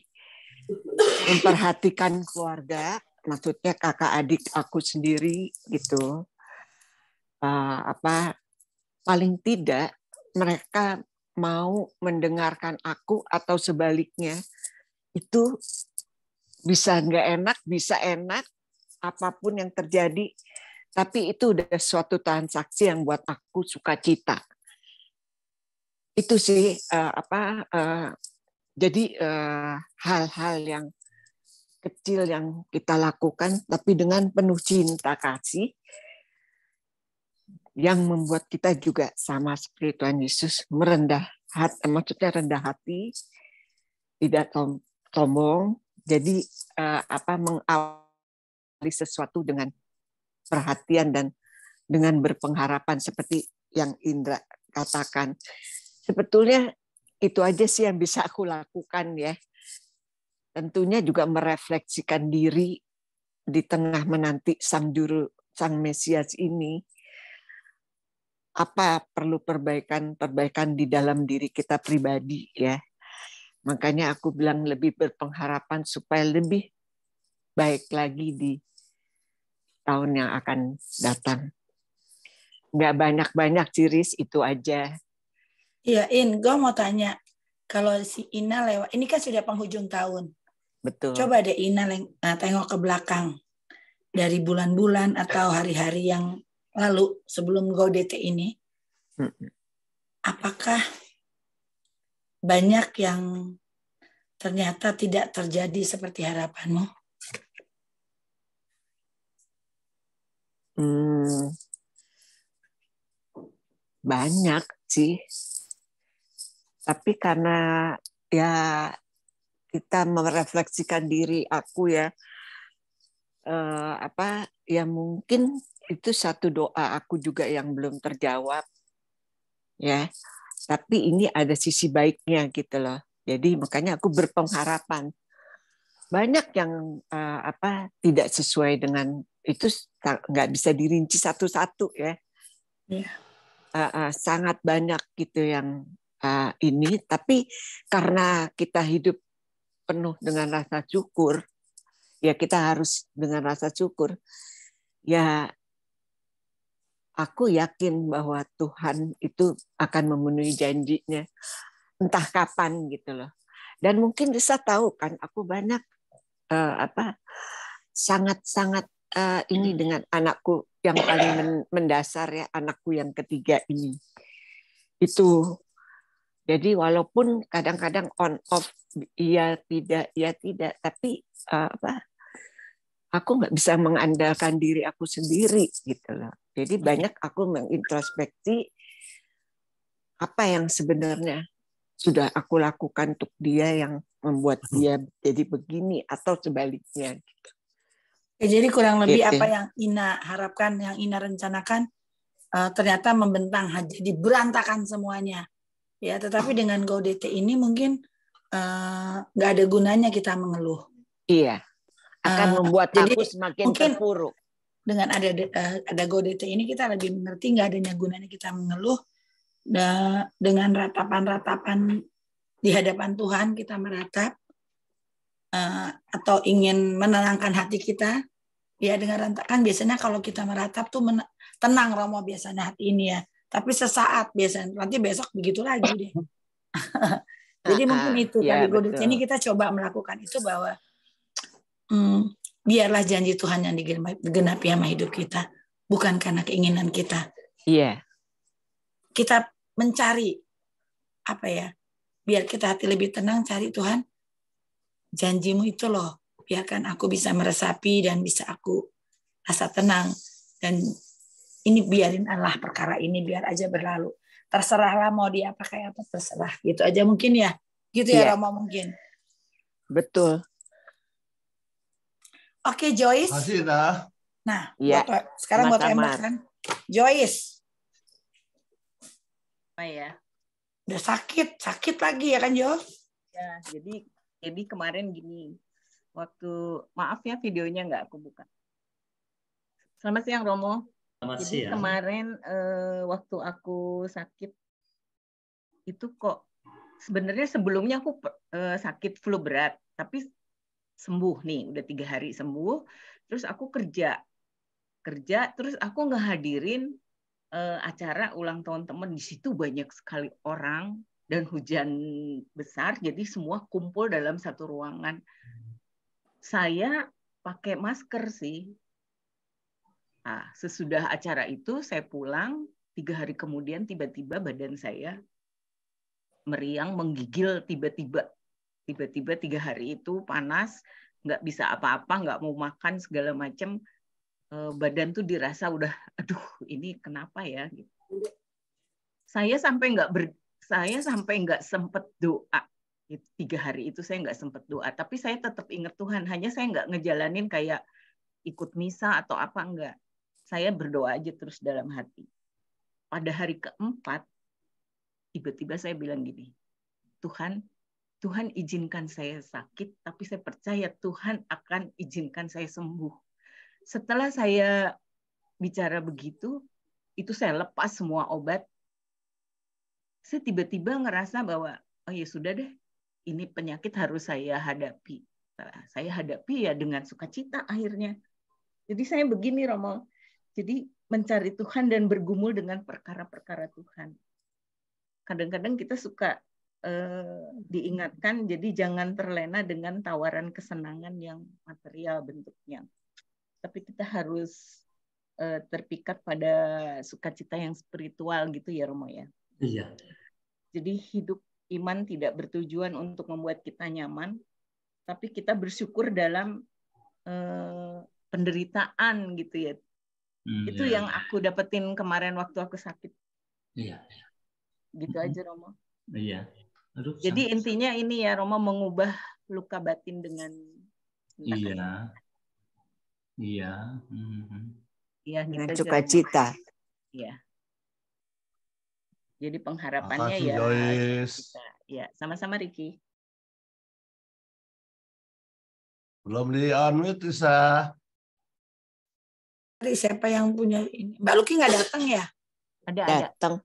memperhatikan keluarga, maksudnya kakak adik aku sendiri gitu. Paling tidak mereka mau mendengarkan aku atau sebaliknya itu bisa nggak enak, bisa enak, apapun yang terjadi, tapi itu udah suatu transaksi yang buat aku sukacita. Itu sih jadi hal-hal yang kecil yang kita lakukan, tapi dengan penuh cinta kasih, yang membuat kita juga sama seperti Tuhan Yesus merendah hati, maksudnya rendah hati, tidak sombong, jadi mengawali sesuatu dengan perhatian dan dengan berpengharapan seperti yang Indra katakan. Sebetulnya itu aja sih yang bisa aku lakukan ya. Tentunya juga merefleksikan diri di tengah menanti Sang Mesias ini. Apa perlu perbaikan di dalam diri kita pribadi ya. Makanya aku bilang lebih berpengharapan supaya lebih baik lagi di tahun yang akan datang. Nggak banyak-banyak ciris, itu aja. Iya, gue mau tanya. Kalau si Ina lewat, ini kan sudah penghujung tahun. Betul. Coba deh Ina tengok ke belakang. Dari bulan-bulan atau hari-hari yang lalu sebelum Gaudete ini. Apakah banyak yang ternyata tidak terjadi seperti harapanmu? Banyak sih. Tapi karena ya kita merefleksikan diri aku ya, ya mungkin itu satu doa aku juga yang belum terjawab ya. Tapi ini ada sisi baiknya gitu loh. Jadi makanya aku berpengharapan. Banyak yang tidak sesuai dengan itu, nggak bisa dirinci satu-satu ya. Sangat banyak gitu yang ini, tapi karena kita hidup penuh dengan rasa syukur, ya kita harus dengan rasa syukur. Ya aku yakin bahwa Tuhan itu akan memenuhi janjinya, entah kapan gitu loh. Dan mungkin bisa tahu kan, aku banyak sangat-sangat ini dengan anakku yang paling mendasar ya, anakku yang ketiga ini. Itu. Jadi walaupun kadang-kadang on off, iya tidak, tapi aku nggak bisa mengandalkan diri aku sendiri gitu loh. Jadi banyak aku mengintrospeksi apa yang sebenarnya sudah aku lakukan untuk dia yang membuat dia jadi begini atau sebaliknya. Gitu. Ya, jadi kurang lebih apa yang Ina harapkan, yang Ina rencanakan ternyata membentang, jadi berantakan semuanya. Ya, tetapi dengan GoDT ini mungkin nggak ada gunanya kita mengeluh. Iya, akan membuat aku semakin terpuruk. Dengan ada GoDT ini kita lebih mengerti nggak adanya gunanya kita mengeluh. Dengan ratapan-ratapan di hadapan Tuhan kita meratap atau ingin menenangkan hati kita. Ya dengan ratapan biasanya kalau kita meratap tuh tenang Romo biasanya hati ini ya. Tapi sesaat biasanya, nanti besok begitu lagi deh. Jadi mungkin itu kali GoDT ini kita coba melakukan itu bahwa biarlah janji Tuhan yang digenapi sama hidup kita, bukan karena keinginan kita. Iya. Kita mencari apa ya? Biar kita hati lebih tenang, cari Tuhan. Janjimu itu loh, biarkan aku bisa meresapi dan bisa aku rasa tenang dan ini biarin Allah perkara ini biar aja berlalu. Terserahlah mau dia pakai apa terserah. Gitu aja mungkin ya. Gitu ya Romo mungkin. Betul. Oke Joyce. Masih dah. Nah, sekarang buat tembak kan. Joyce. Apa ya? Udah sakit lagi ya kan Jo? Ya, jadi kemarin gini. Maaf ya videonya nggak aku buka. Selamat siang Romo. Jadi kemarin waktu aku sakit itu kok sebenarnya sebelumnya aku sakit flu berat tapi sembuh nih udah 3 hari sembuh. Terus aku kerja terus aku ngehadirin acara ulang tahun teman. Di situ banyak sekali orang dan hujan besar jadi semua kumpul dalam satu ruangan. Saya pakai masker sih. Nah, sesudah acara itu saya pulang, 3 hari kemudian tiba-tiba badan saya meriang, menggigil tiba-tiba 3 hari itu panas, nggak bisa apa-apa, nggak mau makan segala macam, badan tuh dirasa udah, aduh ini kenapa ya? Saya sampai nggak sempet doa. 3 hari itu saya nggak sempet doa, tapi saya tetap ingat Tuhan. Hanya saya nggak ngejalanin kayak ikut misa atau apa enggak. Saya berdoa aja terus dalam hati. Pada hari keempat, tiba-tiba saya bilang gini, Tuhan izinkan saya sakit, tapi saya percaya Tuhan akan izinkan saya sembuh. Setelah saya bicara begitu, itu saya lepas semua obat. Saya tiba-tiba ngerasa bahwa, oh ya sudah deh, ini penyakit harus saya hadapi. Saya hadapi ya dengan sukacita akhirnya. Jadi saya begini Romo, jadi mencari Tuhan dan bergumul dengan perkara-perkara Tuhan. Kadang-kadang kita suka diingatkan, jadi jangan terlena dengan tawaran kesenangan yang material bentuknya. Tapi kita harus terpikat pada sukacita yang spiritual gitu ya Romo ya. Iya. Jadi hidup iman tidak bertujuan untuk membuat kita nyaman, tapi kita bersyukur dalam penderitaan gitu ya. Itu yang aku dapetin kemarin waktu aku sakit. Iya. Gitu aja Romo. Iya. Aduh, jadi intinya ini ya Romo, mengubah luka batin dengan iya. Iya. Iya, dengan sukacita. Iya. Jadi pengharapannya makasih, ya Joyce. Ya, sama-sama Ricky. Belum di-unmute, Lisa. Siapa yang punya ini? Mbak Luki nggak datang ya? Ada. Datang.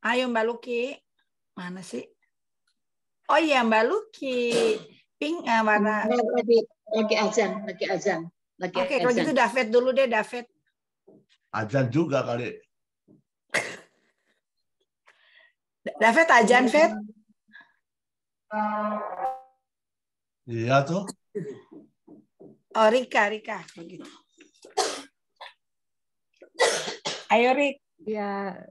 Ayo Mbak Luki. Mana sih? Oh iya Mbak Luki. Pink warna. Lagi azan. Oke, kalau gitu David dulu deh, David. Azan juga kali. David azan, David. Iya tuh. Oh, Rika begitu. Ayo Rik. Ya,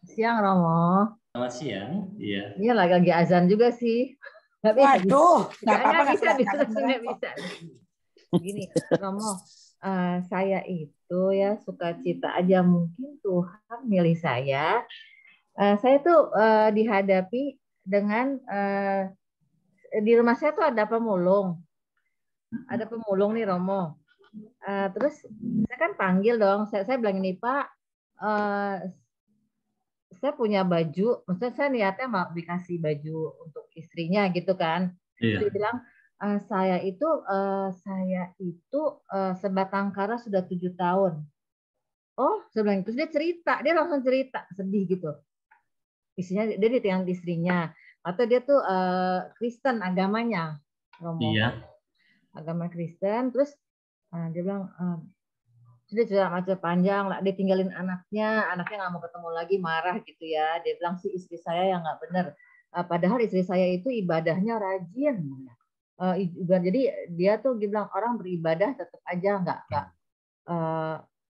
siang Romo. Selamat siang. Iya. Ini lagi azan juga sih. Waduh, nggak apa-apa, nggak bisa. Gini, Romo, saya itu ya sukacita aja, mungkin Tuhan milih saya. Saya tuh dihadapi dengan di rumah saya tuh ada pemulung. Ada pemulung nih Romo. Terus saya kan panggil dong. Saya bilang ini Pak, saya punya baju. Maksudnya saya niatnya mau dikasih baju untuk istrinya gitu kan. Dia bilang saya itu sebatang kara sudah 7 tahun. Oh, saya bilang terus dia langsung cerita sedih gitu. Istrinya dia ditinggal istrinya. Atau dia tuh Kristen agamanya, Romo. Iya. Agama Kristen, terus dia bilang sudah cerita macam panjang lah, dia tinggalin anaknya nggak mau ketemu lagi, marah gitu ya. Dia bilang sih istri saya yang nggak benar, padahal istri saya itu ibadahnya rajin. Jadi dia tuh bilang orang beribadah tetap aja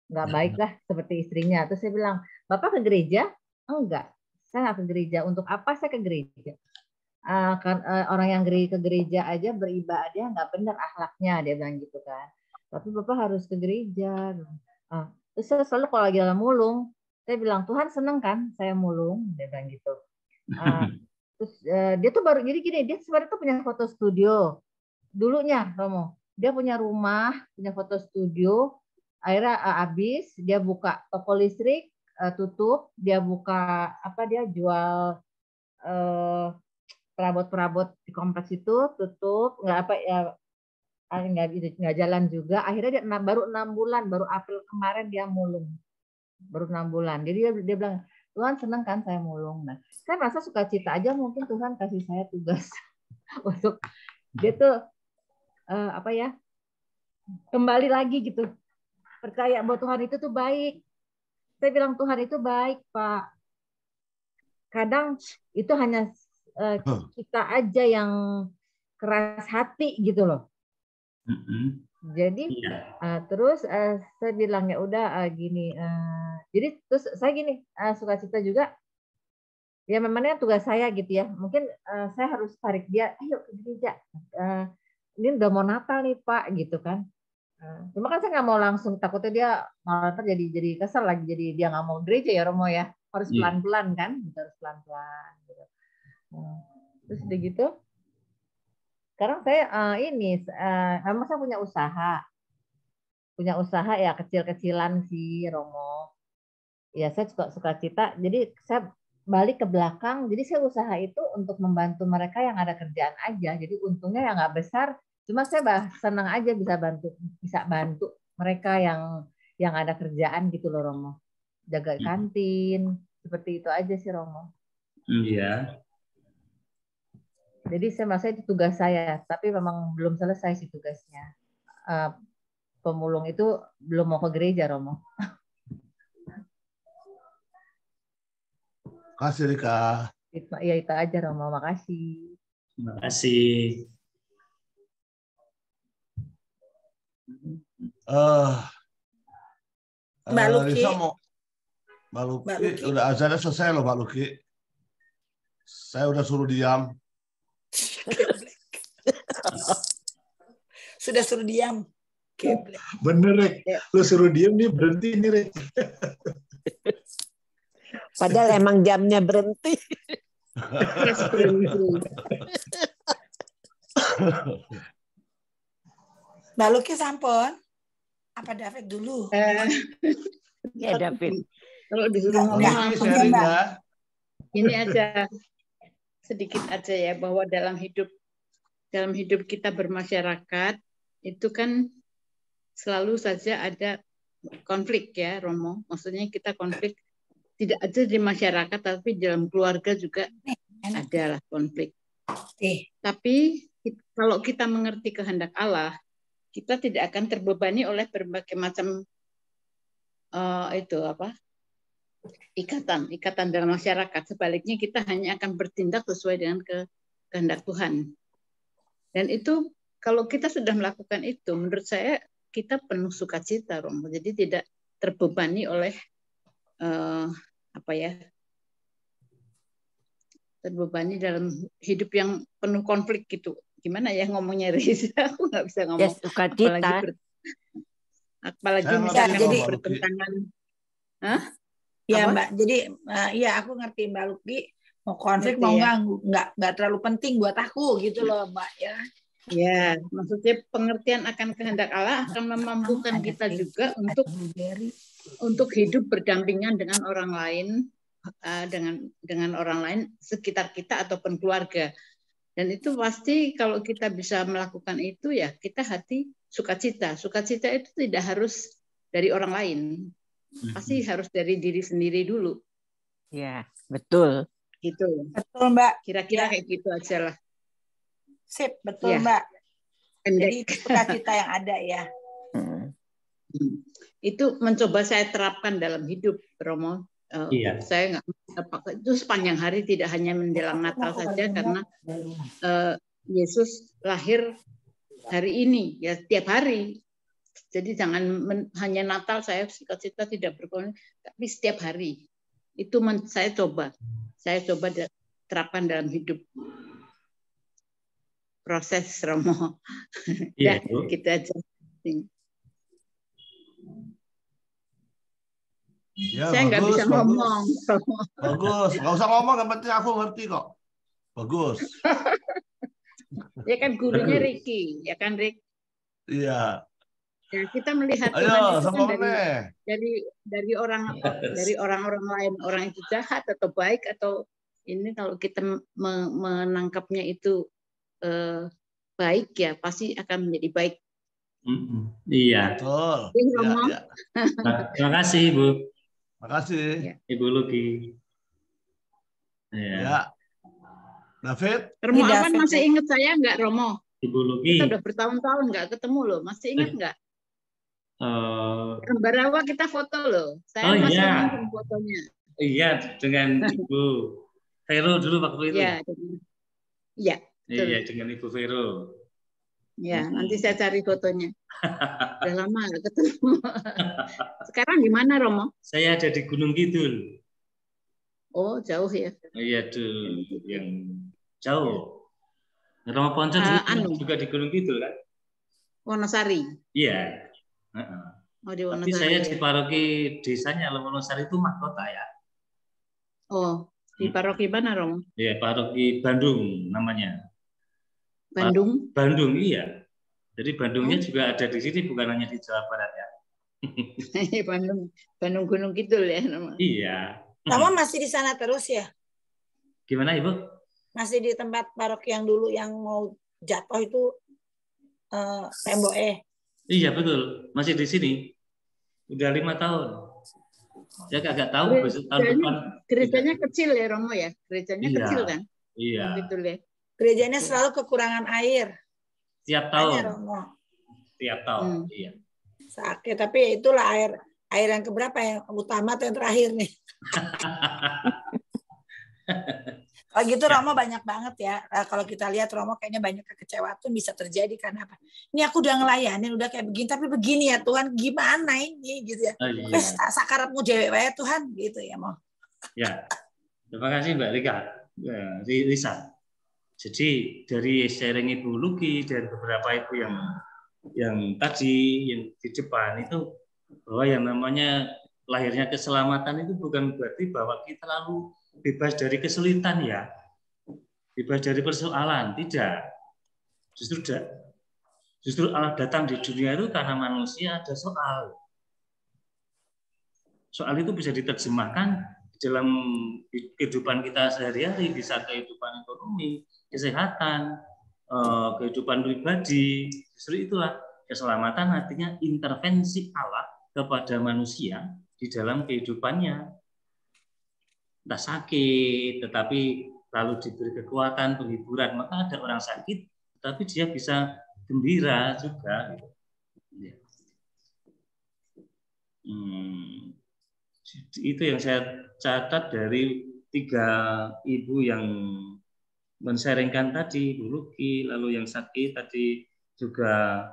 nggak baik lah seperti istrinya. Terus saya bilang, Bapak ke gereja? Enggak, saya nggak ke gereja. Untuk apa saya ke gereja? Orang yang ke gereja aja beribadah nggak benar akhlaknya, dia bilang gitu kan. Tapi Bapak harus ke gereja. Terus saya selalu kalau lagi dalam mulung, saya bilang Tuhan seneng kan saya mulung, dia bilang gitu. Terus dia tuh baru jadi gini, dia sebenarnya tuh punya foto studio dulunya, Romo. Dia punya rumah, punya foto studio. Akhirnya habis dia buka toko listrik, tutup. Dia buka dia jual perabot-perabot di kompleks itu, tutup, nggak jalan juga. Akhirnya dia baru 6 bulan, baru April kemarin dia mulung, baru 6 bulan. Jadi dia bilang Tuhan senang kan saya mulung. Nah, saya merasa sukacita aja, mungkin Tuhan kasih saya tugas untuk dia tuh kembali lagi gitu, percaya bahwa Tuhan itu tuh baik. Saya bilang Tuhan itu baik Pak. Kadang itu hanya kita aja yang keras hati gitu loh. Jadi terus saya bilang ya udah gini. Jadi terus saya gini sukacita juga. Ya memangnya tugas saya gitu ya. Mungkin saya harus tarik dia, ayo ke gereja. Ini udah mau Natal nih Pak gitu kan. Cuma kan saya nggak mau langsung, takutnya dia malah jadi kesel lagi. Jadi dia nggak mau gereja ya Romo ya. Harus pelan-pelan kan, harus pelan-pelan. Gitu. Terus udah gitu, sekarang saya memang saya punya usaha ya kecil-kecilan sih Romo. Ya saya suka cita, jadi saya balik ke belakang, jadi saya usaha itu untuk membantu mereka yang ada kerjaan aja. Jadi untungnya ya nggak besar, cuma saya senang aja bisa bantu mereka yang ada kerjaan gitu loh Romo. Jaga kantin, seperti itu aja sih Romo. Iya. Jadi saya merasa itu tugas saya, tapi memang belum selesai sih tugasnya. Pemulung itu belum mau ke gereja, Romo. Makasih, Rika. Ya itu aja, Romo. Makasih. Terima kasih. Mbak Luki. Mbak Luki, udah azannya selesai loh Mbak Luki. Saya udah suruh diam. Sudah suruh diam. Bener Rek, lu suruh diam nih berhenti nih Rek. Padahal emang jamnya berhenti. Mbak Luki sampun. Apa David dulu? Ya David. Kalau disuruh ngomong langsung ini aja sedikit aja ya, bahwa dalam hidup kita bermasyarakat itu kan selalu saja ada konflik ya Romo. Maksudnya kita konflik tidak aja di masyarakat tapi dalam keluarga juga adalah konflik. Tapi kalau kita mengerti kehendak Allah, kita tidak akan terbebani oleh berbagai macam ikatan dalam masyarakat. Sebaliknya kita hanya akan bertindak sesuai dengan kehendak Tuhan. Dan itu kalau kita sudah melakukan itu, menurut saya kita penuh sukacita, Romo. Jadi tidak terbebani oleh terbebani dalam hidup yang penuh konflik gitu. Gimana ya ngomongnya, Riz? Aku nggak bisa ngomong. Yes, sukacita. Apalagi misalkan jadi bertentangan. Hah? Ya Mbak, jadi ya aku ngerti Mbak Luki, mau konflik ngerti, mau ya? nggak terlalu penting buat aku gitu loh Mbak ya. Ya, maksudnya pengertian akan kehendak Allah akan memampukan kita juga untuk hidup berdampingan dengan orang lain, dengan orang lain sekitar kita ataupun keluarga. Dan itu pasti kalau kita bisa melakukan itu ya kita hati sukacita. Sukacita itu tidak harus dari orang lain, pasti harus dari diri sendiri dulu. Ya, betul. Gitu. Betul Mbak. Kira-kira kayak gitu aja lah. Sip, betul ya. Mbak. Jadi sukacita yang ada ya. Itu mencoba saya terapkan dalam hidup, Romo. Iya. Saya nggak itu sepanjang hari, tidak hanya menjelang Natal saja, karena Yesus lahir hari ini ya, tiap hari. Jadi jangan hanya Natal saya sukacita tidak berkorban, tapi setiap hari. Itu saya coba terapkan dalam hidup. Proses, Romo. Iya, ya, gitu aja. Ya, saya nggak bisa ngomong. Bagus, nggak usah ngomong, yang penting aku ngerti kok. Bagus. Ya kan gurunya Ricky, ya kan Rick? Iya. Ya, kita melihat Tuhan itu kan dari orang-orang lain, orang itu jahat atau baik atau ini, kalau kita menangkapnya itu baik ya pasti akan menjadi baik. Iya. Betul. Ya. Terima kasih Ibu. Terima kasih. Ya. Ibu Luki. Ya. David. Romo Awan masih ingat saya nggak, Romo? Ibu Luki. Kita udah bertahun-tahun nggak ketemu loh. Masih ingat nggak? Barawa kita foto loh. Saya masih ingat fotonya. Iya, dengan Ibu Vero dulu waktu itu. Iya. Iya, dengan Ibu Vero. Ya, nanti saya cari fotonya. Udah lama nggak ketemu. Sekarang di mana, Romo? Saya ada di Gunung Kidul. Oh, jauh ya? Iya, yang jauh. Romo Ponco juga di Gunung Kidul kan? Wonosari. Iya. Oh, di Wonosari. Tapi saya di paroki desanya Wonosari itu mahkota ya. Oh, di paroki mana, Romo? Iya, paroki Bandung namanya. Bandung? Bandung, iya. Jadi Bandungnya juga ada di sini, bukan hanya di Jawa Barat ya. Bandung Gunung Kidul ya namanya. Iya. Kamu masih di sana terus ya? Gimana Ibu? Masih di tempat paroki yang dulu yang mau jatuh itu tembok Iya betul, masih di sini. Udah 5 tahun. Ya agak tahu besok tahun depan. Gerejanya kecil ya Romo ya? Gerejanya kecil kan? Iya. Betul ya. Gerejanya selalu kekurangan air. Tiap tahun. Tiap tahun, iya. Sakit, tapi itulah air yang keberapa, yang utama atau yang terakhir nih? Kalau gitu Romo banyak banget ya. Kalau kita lihat Romo kayaknya banyak kekecewaan tuh bisa terjadi karena apa? Ini aku udah ngelayanin, udah kayak begini, tapi begini ya Tuhan, gimana ini gitu ya? Wes sakaratmu jewek ya Tuhan gitu ya mau. Ya, terima kasih Mbak Risa. Jadi dari sharing Ibu Luki dan beberapa ibu yang tadi yang di depan itu, bahwa yang namanya lahirnya keselamatan itu bukan berarti bahwa kita lalu bebas dari kesulitan ya, bebas dari persoalan, tidak. Justru Allah datang di dunia itu karena manusia ada soal. Soal itu bisa diterjemahkan dalam kehidupan kita sehari-hari, bisa kehidupan ekonomi, kesehatan, kehidupan pribadi. Justru itulah keselamatan, artinya intervensi Allah kepada manusia di dalam kehidupannya. Entah sakit, tetapi lalu diberi kekuatan, penghiburan. Maka ada orang sakit, tapi dia bisa gembira juga. Itu yang saya catat dari 3 ibu yang men-sharingkan tadi, Bu Luki, lalu yang sakit tadi juga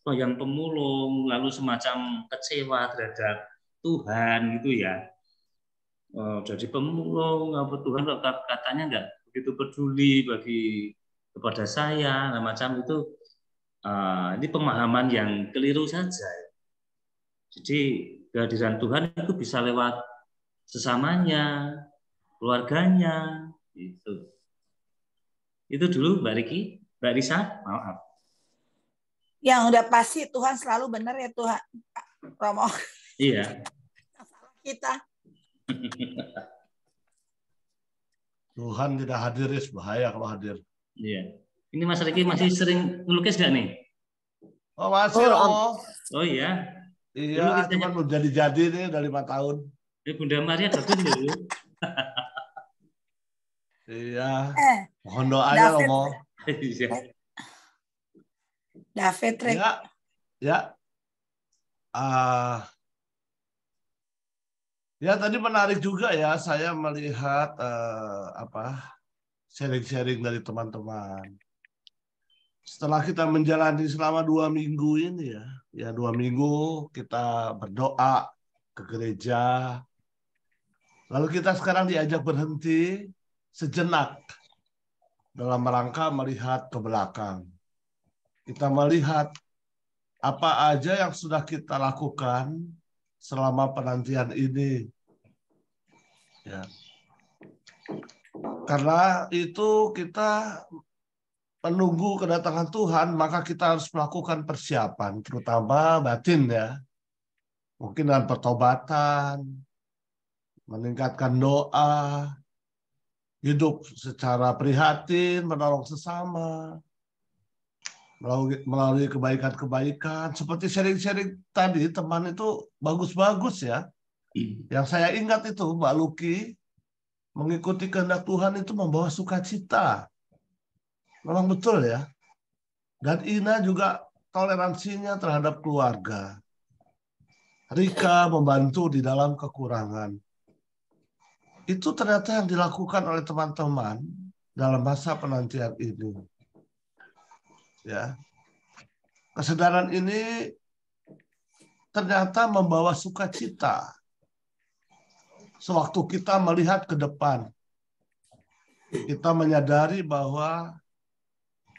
yang pemulung, lalu semacam kecewa terhadap Tuhan gitu ya. Jadi pemulung, apa Tuhan katanya nggak begitu peduli kepada saya, nah macam itu. Ini pemahaman yang keliru saja. Jadi kehadiran Tuhan itu bisa lewat sesamanya, keluarganya, gitu. Itu dulu Mbak Riki, Mbak Risa, maaf. Yang udah pasti Tuhan selalu benar ya Tuhan, Romo. Iya. Salah kita. Tuhan tidak hadir, bahaya kalau hadir. Iya. Ini Mas Riki masih sering melukis nggak nih? Oh masih Romo. Oh iya. Iya, cuma belum jadi-jadi nih udah 5 tahun. Bunda Maria bagus dulu. Iya. Mohon doanya Romo. David, Ya. Ya tadi menarik juga ya saya melihat sharing-sharing dari teman-teman. Setelah kita menjalani selama 2 minggu ini ya 2 minggu kita berdoa ke gereja. Lalu kita sekarang diajak berhenti sejenak dalam rangka melihat ke belakang. Kita melihat apa aja yang sudah kita lakukan selama penantian ini. Ya. Karena itu kita menunggu kedatangan Tuhan, maka kita harus melakukan persiapan, terutama batin ya. Mungkin dengan pertobatan, meningkatkan doa, hidup secara prihatin, menolong sesama, melalui kebaikan-kebaikan. Seperti sharing-sharing tadi, teman itu bagus-bagus ya. Yang saya ingat itu, Mbak Luki, mengikuti kehendak Tuhan itu membawa sukacita. Memang betul ya. Dan Ina juga toleransinya terhadap keluarga. Rika membantu di dalam kekurangan. Itu ternyata yang dilakukan oleh teman-teman dalam masa penantian ini. Ya. Kesadaran ini ternyata membawa sukacita. Sewaktu kita melihat ke depan, kita menyadari bahwa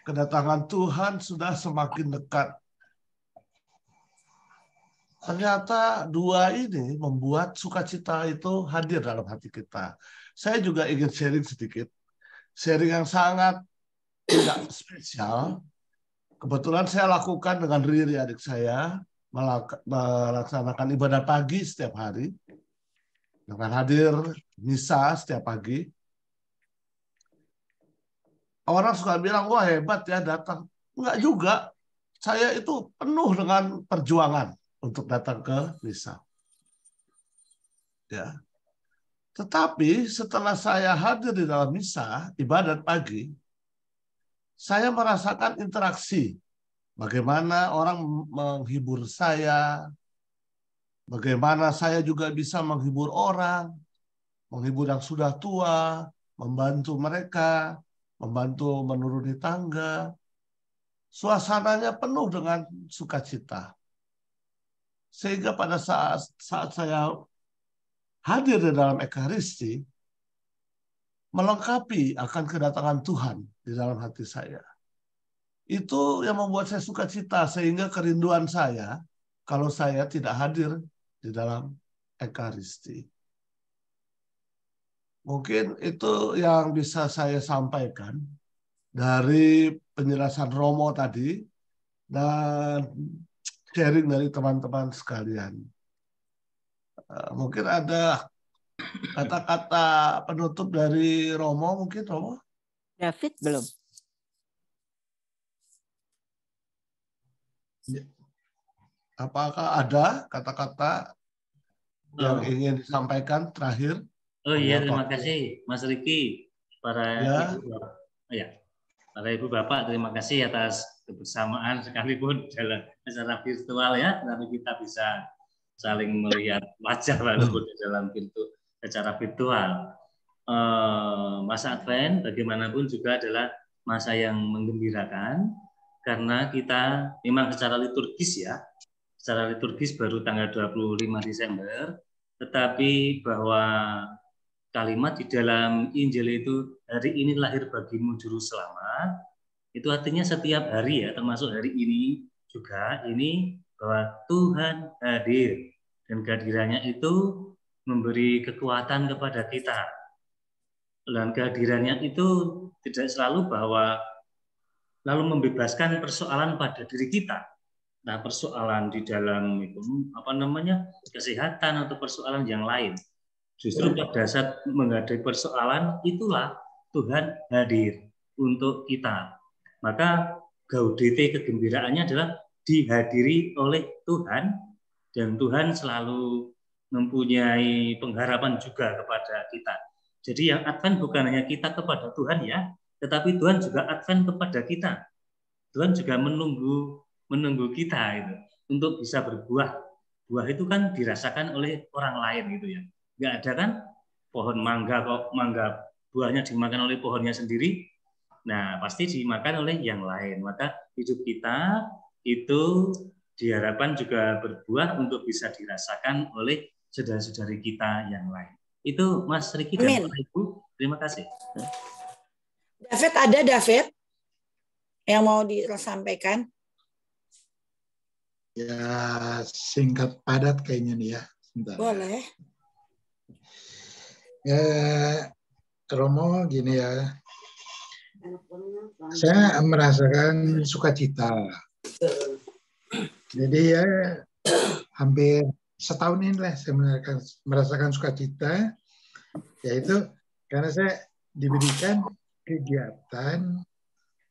kedatangan Tuhan sudah semakin dekat. Ternyata 2 ini membuat sukacita itu hadir dalam hati kita. Saya juga ingin sharing sedikit. Sharing yang sangat tidak spesial. Kebetulan saya lakukan dengan Riri adik saya, melaksanakan ibadah pagi setiap hari. Dengan hadir misa setiap pagi. Orang suka bilang, wah hebat ya datang. Enggak juga. Saya itu penuh dengan perjuangan untuk datang ke misa. Ya. Tetapi setelah saya hadir di dalam misa, ibadat pagi, saya merasakan interaksi. Bagaimana orang menghibur saya, bagaimana saya juga bisa menghibur orang, menghibur yang sudah tua, membantu mereka, membantu menuruni tangga. Suasananya penuh dengan sukacita. Sehingga pada saat saya hadir di dalam Ekaristi, melengkapi akan kedatangan Tuhan di dalam hati saya. Itu yang membuat saya sukacita, sehingga kerinduan saya kalau saya tidak hadir di dalam Ekaristi. Mungkin itu yang bisa saya sampaikan dari penjelasan Romo tadi dan sharing dari teman-teman sekalian. Mungkin ada kata-kata penutup dari Romo, mungkin Romo? David belum. Apakah ada kata-kata yang ingin disampaikan terakhir? Oh iya, terima kasih Mas Riki, para ibu bapak, terima kasih atas kebersamaan sekalipun dalam acara virtual ya, tapi kita bisa saling melihat wajah walaupun di dalam acara virtual. Masa Advent bagaimanapun juga adalah masa yang menggembirakan, karena kita memang secara liturgis baru tanggal 25 Desember, tetapi bahwa kalimat di dalam Injil itu, hari ini lahir bagimu juru selamat, itu artinya setiap hari ya, termasuk hari ini juga, ini bahwa Tuhan hadir, dan kehadirannya itu memberi kekuatan kepada kita. Dan kehadirannya itu tidak selalu bahwa lalu membebaskan persoalan pada diri kita. Nah, persoalan di dalam itu kesehatan atau persoalan yang lain. Justru pada saat menghadapi persoalan itulah Tuhan hadir untuk kita. Maka gaudete, kegembiraannya adalah dihadiri oleh Tuhan, dan Tuhan selalu mempunyai pengharapan juga kepada kita. Jadi yang Advent bukan hanya kita kepada Tuhan ya, tetapi Tuhan juga Advent kepada kita. Tuhan juga menunggu kita itu untuk bisa berbuah. Buah itu kan dirasakan oleh orang lain gitu ya. Nggak ada kan pohon mangga kok mangga buahnya dimakan oleh pohonnya sendiri. Nah, pasti dimakan oleh yang lain. Maka hidup kita itu diharapkan juga berbuah untuk bisa dirasakan oleh saudara-saudari kita yang lain. Itu Mas Riki dan Bapak Ibu. Terima kasih. David yang mau disampaikan? Ya, singkat padat kayaknya nih ya. Bentar. Boleh. Ya, Romo gini ya. Saya merasakan sukacita. Jadi ya hampir setahun ini lah saya merasakan sukacita, yaitu karena saya diberikan kegiatan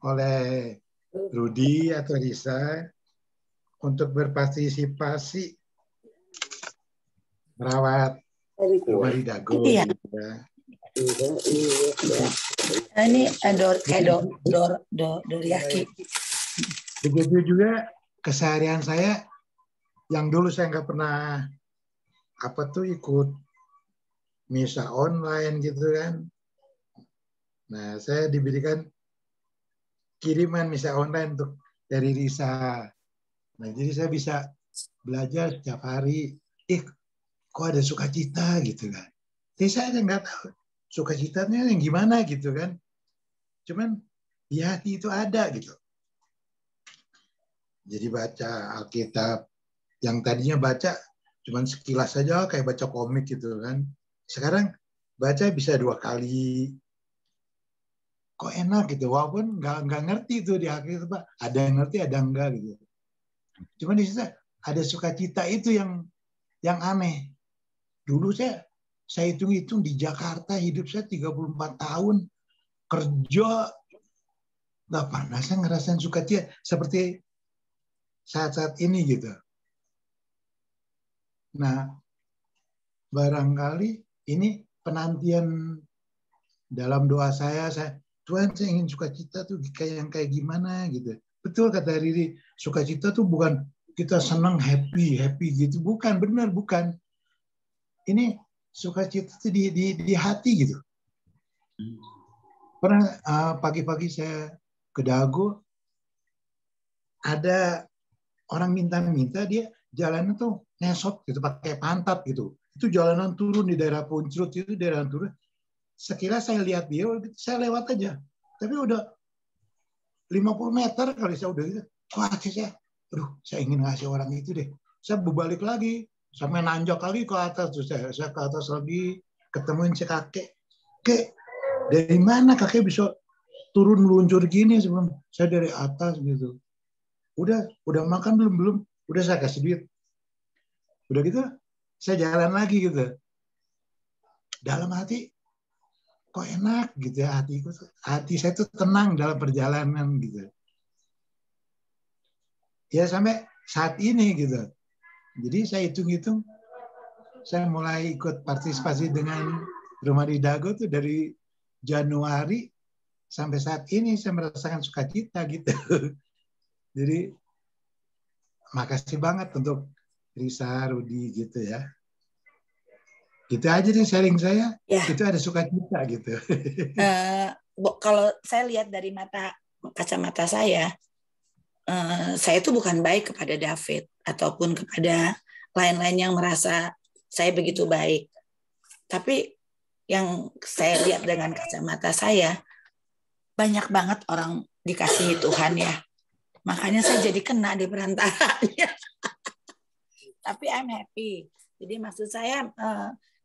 oleh Rudi atau Risa untuk berpartisipasi merawat rumah di Dago. Iya. Gitu ya. Ini Doriaki. Begitu juga keseharian saya yang dulu saya nggak pernah ikut misa online gitu kan. Nah, saya diberikan kiriman misa online dari Risa. Nah, jadi saya bisa belajar setiap hari. Kok ada sukacita gitu kan. Jadi saya nggak tahu sukacitanya yang gimana gitu kan. Cuman di hati itu ada gitu. Jadi baca Alkitab yang tadinya baca cuman sekilas saja kayak baca komik gitu kan. Sekarang baca bisa 2 kali. Kok enak gitu. Walaupun nggak ngerti itu di Alkitab, Pak. Ada yang ngerti, ada yang enggak gitu. Cuman di situ ada sukacita itu yang aneh. Dulu saya hitung-hitung di Jakarta hidup saya 34 tahun kerja nggak pernah saya ngerasain sukacita seperti saat-saat ini gitu. Nah, barangkali ini penantian dalam doa saya Tuhan saya ingin sukacita tuh kayak gimana gitu. Betul kata Riri, sukacita tuh bukan kita senang happy gitu, bukan. Ini sukacita tuh di hati gitu. Pernah pagi-pagi saya ke Dago, ada orang minta dia jalanan tuh nesot gitu pakai pantat gitu. Itu jalanan turun di daerah Puncrut itu daerah turun. Sekilas saya lihat dia, saya lewat aja. Tapi udah 50 meter kali saya udah gitu. Saya ingin ngasih orang itu deh. Saya berbalik lagi, sampai nanjak lagi ke atas. Terus saya ke atas lagi, ketemuin si kakek. Kek, dari mana kakek bisa turun meluncur gini sebelum saya dari atas gitu. Udah makan belum? Udah saya kasih duit. Udah gitu, saya jalan lagi gitu. Dalam hati, kok enak gitu ya hati saya tuh tenang dalam perjalanan gitu. Ya sampai saat ini gitu. Jadi saya hitung-hitung, saya mulai ikut partisipasi dengan Rumah di Dago tuh dari Januari sampai saat ini saya merasakan sukacita gitu. Jadi makasih banget untuk Risa, Rudi gitu ya. Gitu aja nih sharing saya. Ya. Itu ada sukacita gitu. kalau saya lihat dari kacamata saya itu bukan baik kepada David ataupun kepada lain-lain yang merasa saya begitu baik. Tapi yang saya lihat dengan kacamata saya, banyak banget orang dikasihi Tuhan ya. Makanya saya jadi kena di perantaranya. Tapi I'm happy. Jadi maksud saya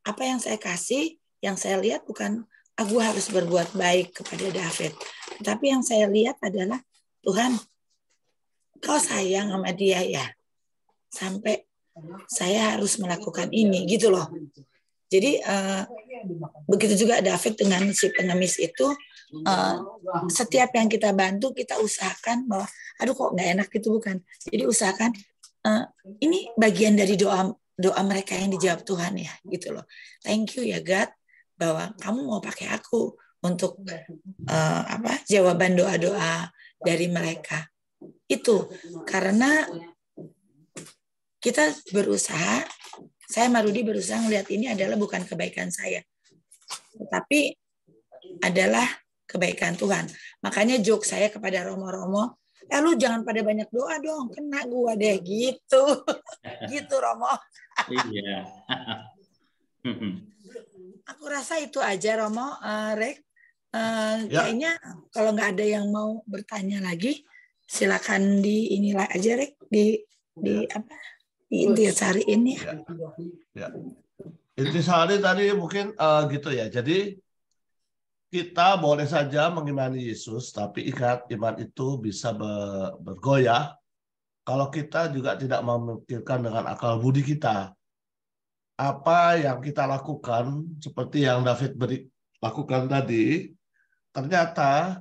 apa yang saya kasih, yang saya lihat bukan aku harus berbuat baik kepada David. Tapi yang saya lihat adalah Tuhan, Kau sayang sama dia ya. Sampai saya harus melakukan ini gitu loh. Jadi begitu juga David dengan si pengemis itu, setiap yang kita bantu kita usahakan bahwa aduh kok nggak enak gitu, bukan. Jadi usahakan ini bagian dari doa mereka yang dijawab Tuhan ya gitu loh. Thank you ya God bahwa kamu mau pakai aku untuk jawaban doa-doa dari mereka. Itu karena kita berusaha, saya Marudi berusaha melihat ini adalah bukan kebaikan saya, tetapi adalah kebaikan Tuhan. Makanya joke saya kepada Romo, lu jangan pada banyak doa dong, kena gua deh gitu. Gitu Romo. Iya. Aku rasa itu aja Romo, Rek. Kayaknya kalau nggak ada yang mau bertanya lagi, silakan inilah aja Rek di intisari ini. Ya. Intisari tadi mungkin gitu ya. Jadi kita boleh saja mengimani Yesus, tapi ingat iman itu bisa bergoyah kalau kita juga tidak memikirkan dengan akal budi kita. Apa yang kita lakukan, seperti yang David lakukan tadi, ternyata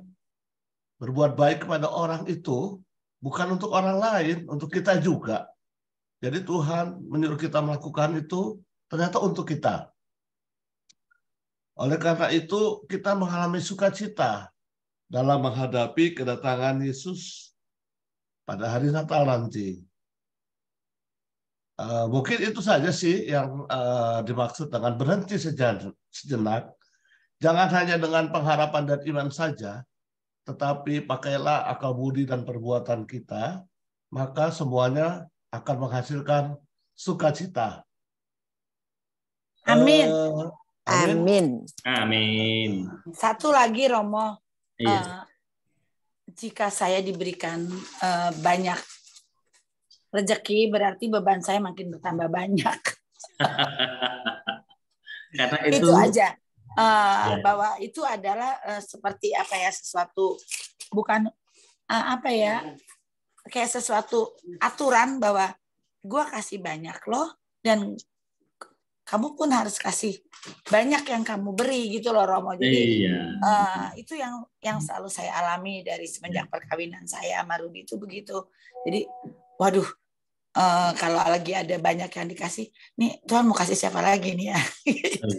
berbuat baik kepada orang itu bukan untuk orang lain, untuk kita juga. Jadi Tuhan menyuruh kita melakukan itu ternyata untuk kita. Oleh karena itu kita mengalami sukacita dalam menghadapi kedatangan Yesus pada hari Natal nanti. Mungkin itu saja sih yang dimaksud dengan berhenti sejenak. Jangan hanya dengan pengharapan dan iman saja, tetapi pakailah akal budi dan perbuatan kita, maka semuanya akan menghasilkan sukacita. Amin. Amin. Amin. Satu lagi Romo, Iya. Jika saya diberikan banyak rezeki, berarti beban saya makin bertambah banyak. Karena itu aja. Bahwa itu adalah seperti sesuatu bukan kayak sesuatu aturan bahwa gue kasih banyak loh dan kamu pun harus kasih banyak yang kamu beri gitu loh Romo. Jadi itu yang selalu saya alami dari semenjak perkawinan saya sama Rudi itu begitu. Jadi waduh, kalau lagi ada banyak yang dikasih, nih Tuhan mau kasih siapa lagi nih ya?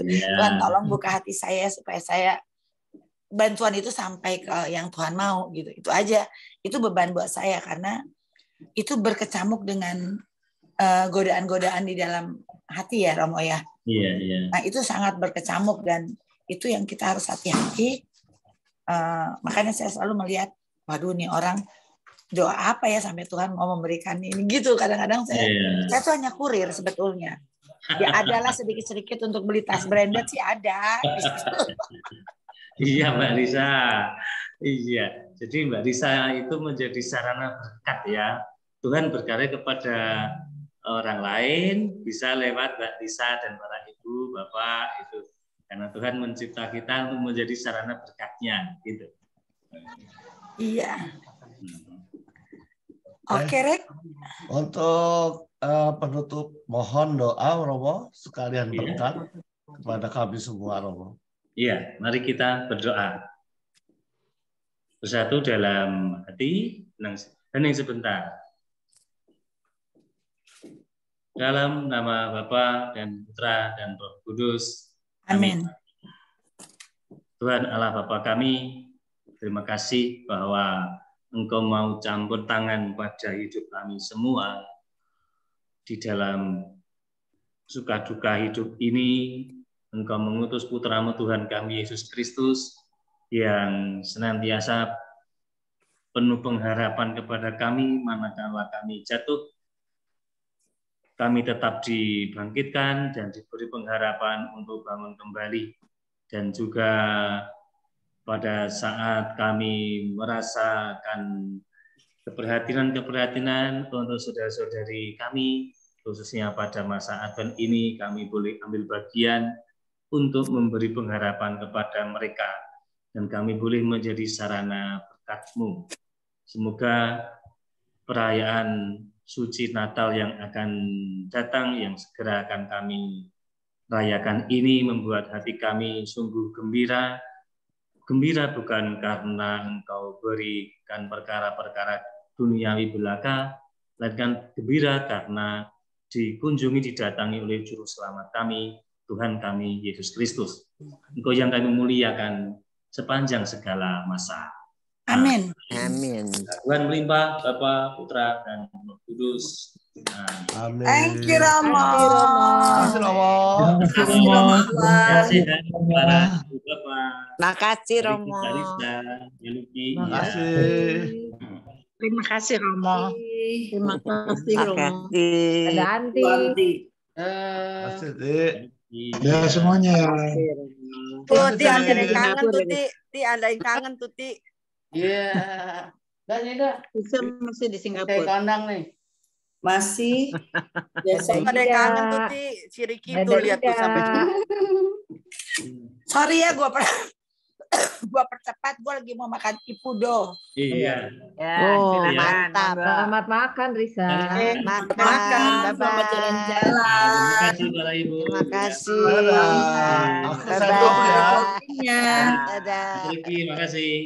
Tuhan tolong buka hati saya supaya saya bantuan itu sampai ke yang Tuhan mau gitu. Itu aja. Itu beban buat saya karena itu berkecamuk dengan godaan-godaan di dalam hati ya Romo ya. Iya. Nah itu sangat berkecamuk dan itu yang kita harus hati-hati. Makanya saya selalu melihat, waduh nih orang doa apa ya sampai Tuhan mau memberikan ini gitu. Kadang-kadang saya tuh hanya kurir sebetulnya. Ya adalah sedikit-sedikit untuk beli tas branded sih ada. Iya Mbak Risa. Iya. Jadi Mbak Risa itu menjadi sarana berkat ya. Tuhan berkarya kepada orang lain bisa lewat Mbak Risa dan para ibu, bapak itu. Karena Tuhan mencipta kita untuk menjadi sarana berkatnya gitu. Iya. Oke, Rek. Untuk penutup mohon doa Romo sekalian berkat kepada kami semua Romo. Iya, mari kita berdoa. Bersatu dalam hati, hening sebentar. Dalam nama Bapa dan Putra dan Roh Kudus. Amin. Tuhan Allah Bapa kami, terima kasih bahwa Engkau mau campur tangan pada hidup kami semua di dalam suka duka hidup ini. Engkau mengutus putra-Mu Tuhan kami Yesus Kristus yang senantiasa penuh pengharapan kepada kami manakala kami jatuh. Kami tetap dibangkitkan dan diberi pengharapan untuk bangun kembali. Dan juga pada saat kami merasakan keprihatinan untuk saudara-saudari kami, khususnya pada masa Advent ini, kami boleh ambil bagian untuk memberi pengharapan kepada mereka. Dan kami boleh menjadi sarana berkat-Mu. Semoga perayaan suci Natal yang akan datang, yang segera akan kami rayakan ini membuat hati kami sungguh gembira. Gembira bukan karena Engkau berikan perkara-perkara duniawi belaka, melainkan gembira karena dikunjungi, didatangi oleh Juru Selamat kami, Tuhan kami, Yesus Kristus. Engkau yang kami muliakan sepanjang segala masa. Amin. Amin. Tuhan melimpah, Bapa, Putra, dan Roh Kudus. Amin. Thank you, Romo. Terima kasih, Romo. Terima kasih para Bapak. Makasih Romo. Terima kasih. Terima kasih Romo. Terima kasih Romo. Ada Anti. Terima kasih, Dik. Ya semuanya ya. Tuti ada yang kangen Tuti, ada yang kangen Tuti. Iya. Dan ini Bisa masih di kayak Singapura. kandang nih. Masih. Besok ada yang kangen Tuti, si Riki tuh lihat tuh sampai. Sorry ya, gua percepat, gua lagi mau makan ipudo. Iya. Oh, mantap. Selamat makan, Risa. Makan. Selamat jalan-jalan. Terima kasih para Ibu. Terima kasih. Dadah. Aku Bye-bye. sendok ya. Ya. Dadah. Terima kasih.